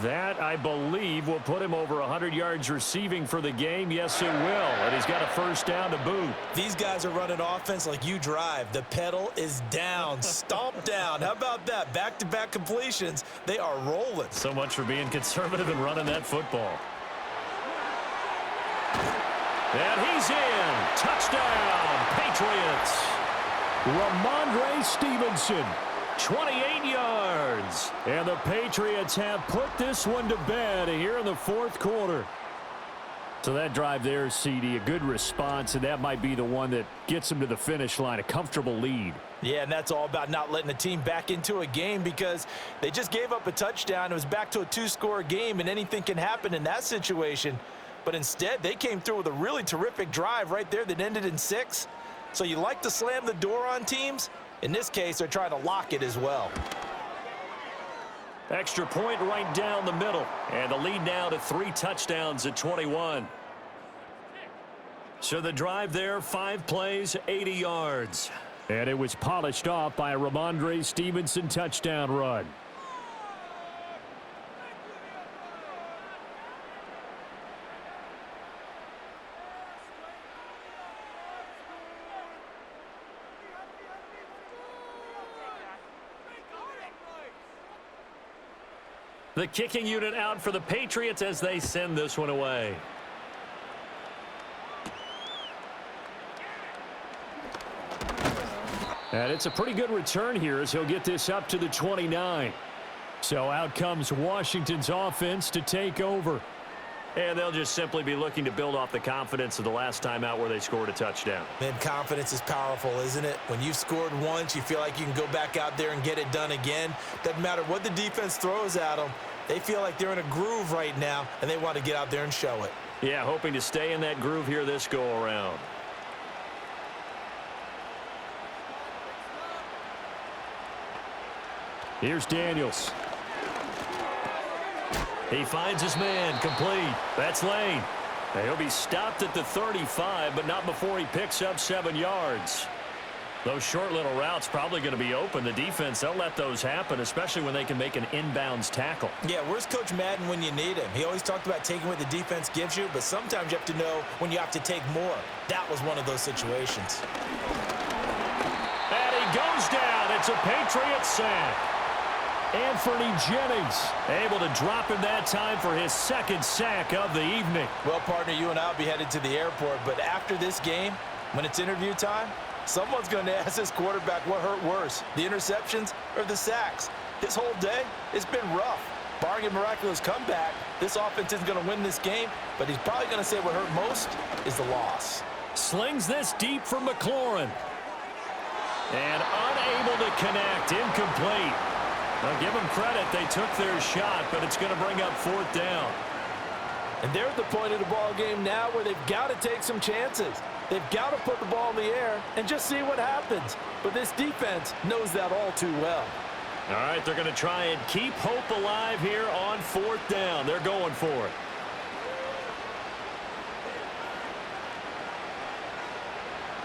That, I believe, will put him over 100 yards receiving for the game. Yes, it will. And he's got a first down to boot. These guys are running offense like you drive. The pedal is down, stomp down. How about that? Back-to-back completions. They are rolling. So much for being conservative and running that football. And he's in. Touchdown, Patriots. Ramondre Stevenson, 28 yards. And the Patriots have put this one to bed here in the fourth quarter. So that drive there, CD, a good response, and that might be the one that gets them to the finish line, a comfortable lead. Yeah, and that's all about not letting the team back into a game because they just gave up a touchdown. It was back to a two-score game, and anything can happen in that situation. But instead, they came through with a really terrific drive right there that ended in 6. So you like to slam the door on teams. In this case, they're trying to lock it as well. Extra point right down the middle. And the lead now to 3 touchdowns at 21. So the drive there, 5 plays, 80 yards. And it was polished off by a Ramondre Stevenson touchdown run. The kicking unit out for the Patriots as they send this one away. And it's a pretty good return here as he'll get this up to the 29. So out comes Washington's offense to take over. And they'll just simply be looking to build off the confidence of the last time out where they scored a touchdown. Man, confidence is powerful, isn't it? When you've scored once, you feel like you can go back out there and get it done again. Doesn't matter what the defense throws at them. They feel like they're in a groove right now, and they want to get out there and show it. Yeah, hoping to stay in that groove here this go-around. Here's Daniels. He finds his man, complete. That's Lane. He'll be stopped at the 35, but not before he picks up 7 yards. Those short little routes probably going to be open. The defense, they'll let those happen, especially when they can make an inbounds tackle. Yeah, where's Coach Madden when you need him? He always talked about taking what the defense gives you, but sometimes you have to know when you have to take more. That was one of those situations. And he goes down. It's a Patriots sack. Anthony Jennings able to drop him that time for his 2nd sack of the evening. Well, partner, you and I will be headed to the airport, but after this game, when it's interview time, someone's going to ask this quarterback what hurt worse, the interceptions or the sacks. His whole day, it's been rough. Barring a miraculous comeback, this offense isn't going to win this game, but he's probably going to say what hurt most is the loss. Slings this deep for McLaurin. And unable to connect, incomplete. Well, give them credit. They took their shot, but it's going to bring up 4th down. And they're at the point of the ball game now where they've got to take some chances. They've got to put the ball in the air and just see what happens. But this defense knows that all too well. All right, they're going to try and keep hope alive here on 4th down. They're going for it.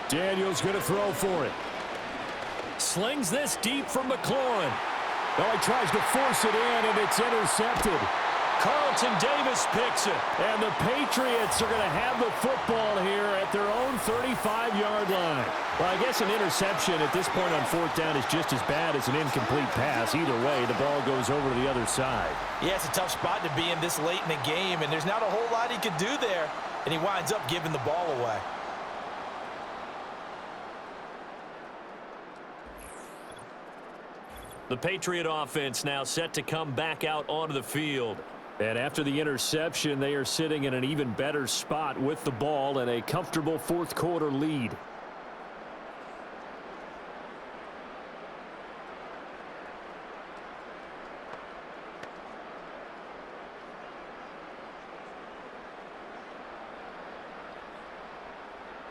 Daniels going to throw for it. Slings this deep from McLaurin. Oh, he tries to force it in, and it's intercepted. Carlton Davis picks it. And the Patriots are going to have the football here at their own 35-yard line. Well, I guess an interception at this point on 4th down is just as bad as an incomplete pass. Either way, the ball goes over to the other side. Yeah, it's a tough spot to be in this late in the game, and there's not a whole lot he could do there, and he winds up giving the ball away. The Patriot offense now set to come back out onto the field. And after the interception, they are sitting in an even better spot with the ball and a comfortable 4th quarter lead.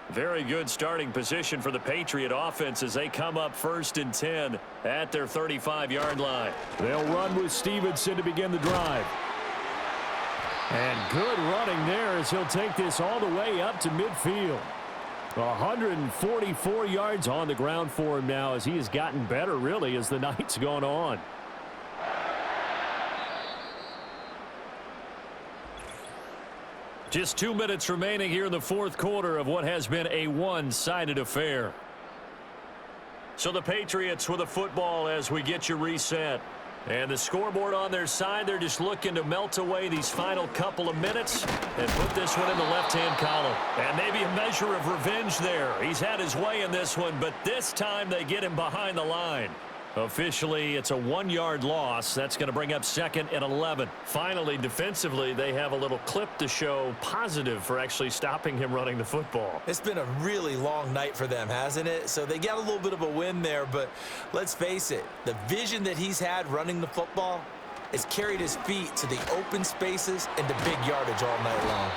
Very good starting position for the Patriot offense as they come up 1st and 10 at their 35-yard line. They'll run with Stevenson to begin the drive. And good running there as he'll take this all the way up to midfield. 144 yards on the ground for him now as he has gotten better really as the night's gone on. Just 2 minutes remaining here in the fourth quarter of what has been a one-sided affair. So the Patriots with a football as we get you reset. And the scoreboard on their side, they're just looking to melt away these final couple of minutes and put this one in the left-hand column. And maybe a measure of revenge there. He's had his way in this one, but this time they get him behind the line. Officially, it's a 1-yard loss. That's going to bring up 2nd and 11. Finally, defensively, they have a little clip to show positive for actually stopping him running the football. It's been a really long night for them, hasn't it? So they got a little bit of a win there, but let's face it, the vision that he's had running the football has carried his feet to the open spaces and to big yardage all night long.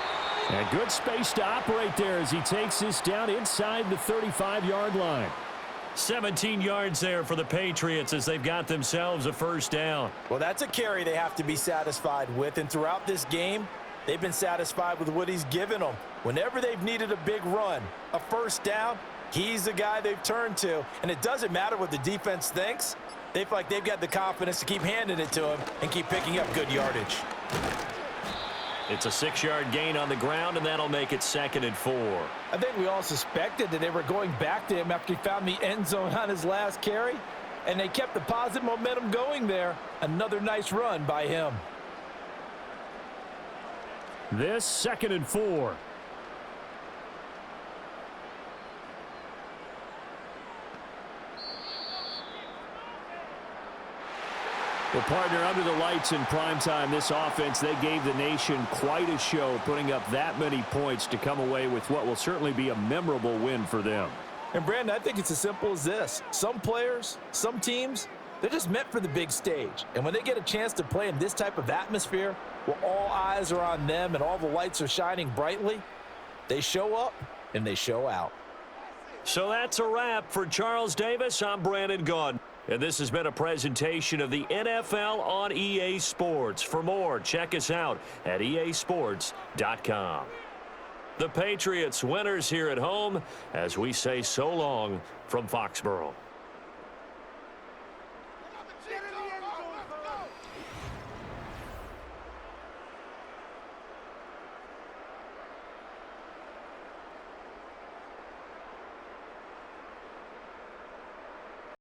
A good space to operate there as he takes this down inside the 35-yard line. 17 yards there for the Patriots as they've got themselves a first down. Well, that's a carry they have to be satisfied with, and throughout this game, they've been satisfied with what he's given them. Whenever they've needed a big run, a first down, he's the guy they've turned to, and it doesn't matter what the defense thinks. They feel like they've got the confidence to keep handing it to him and keep picking up good yardage. It's a 6-yard gain on the ground, and that'll make it 2nd and 4. I think we all suspected that they were going back to him after he found the end zone on his last carry, and they kept the positive momentum going there. Another nice run by him. This 2nd and 4. Well, partner, under the lights in primetime, this offense, they gave the nation quite a show, putting up that many points to come away with what will certainly be a memorable win for them. And, Brandon, I think it's as simple as this. Some players, some teams, they're just meant for the big stage. And when they get a chance to play in this type of atmosphere, where all eyes are on them and all the lights are shining brightly, they show up and they show out. So that's a wrap for Charles Davis. I'm Brandon Gaudin. And this has been a presentation of the NFL on EA Sports. For more, check us out at easports.com. The Patriots winners here at home as we say so long from Foxborough.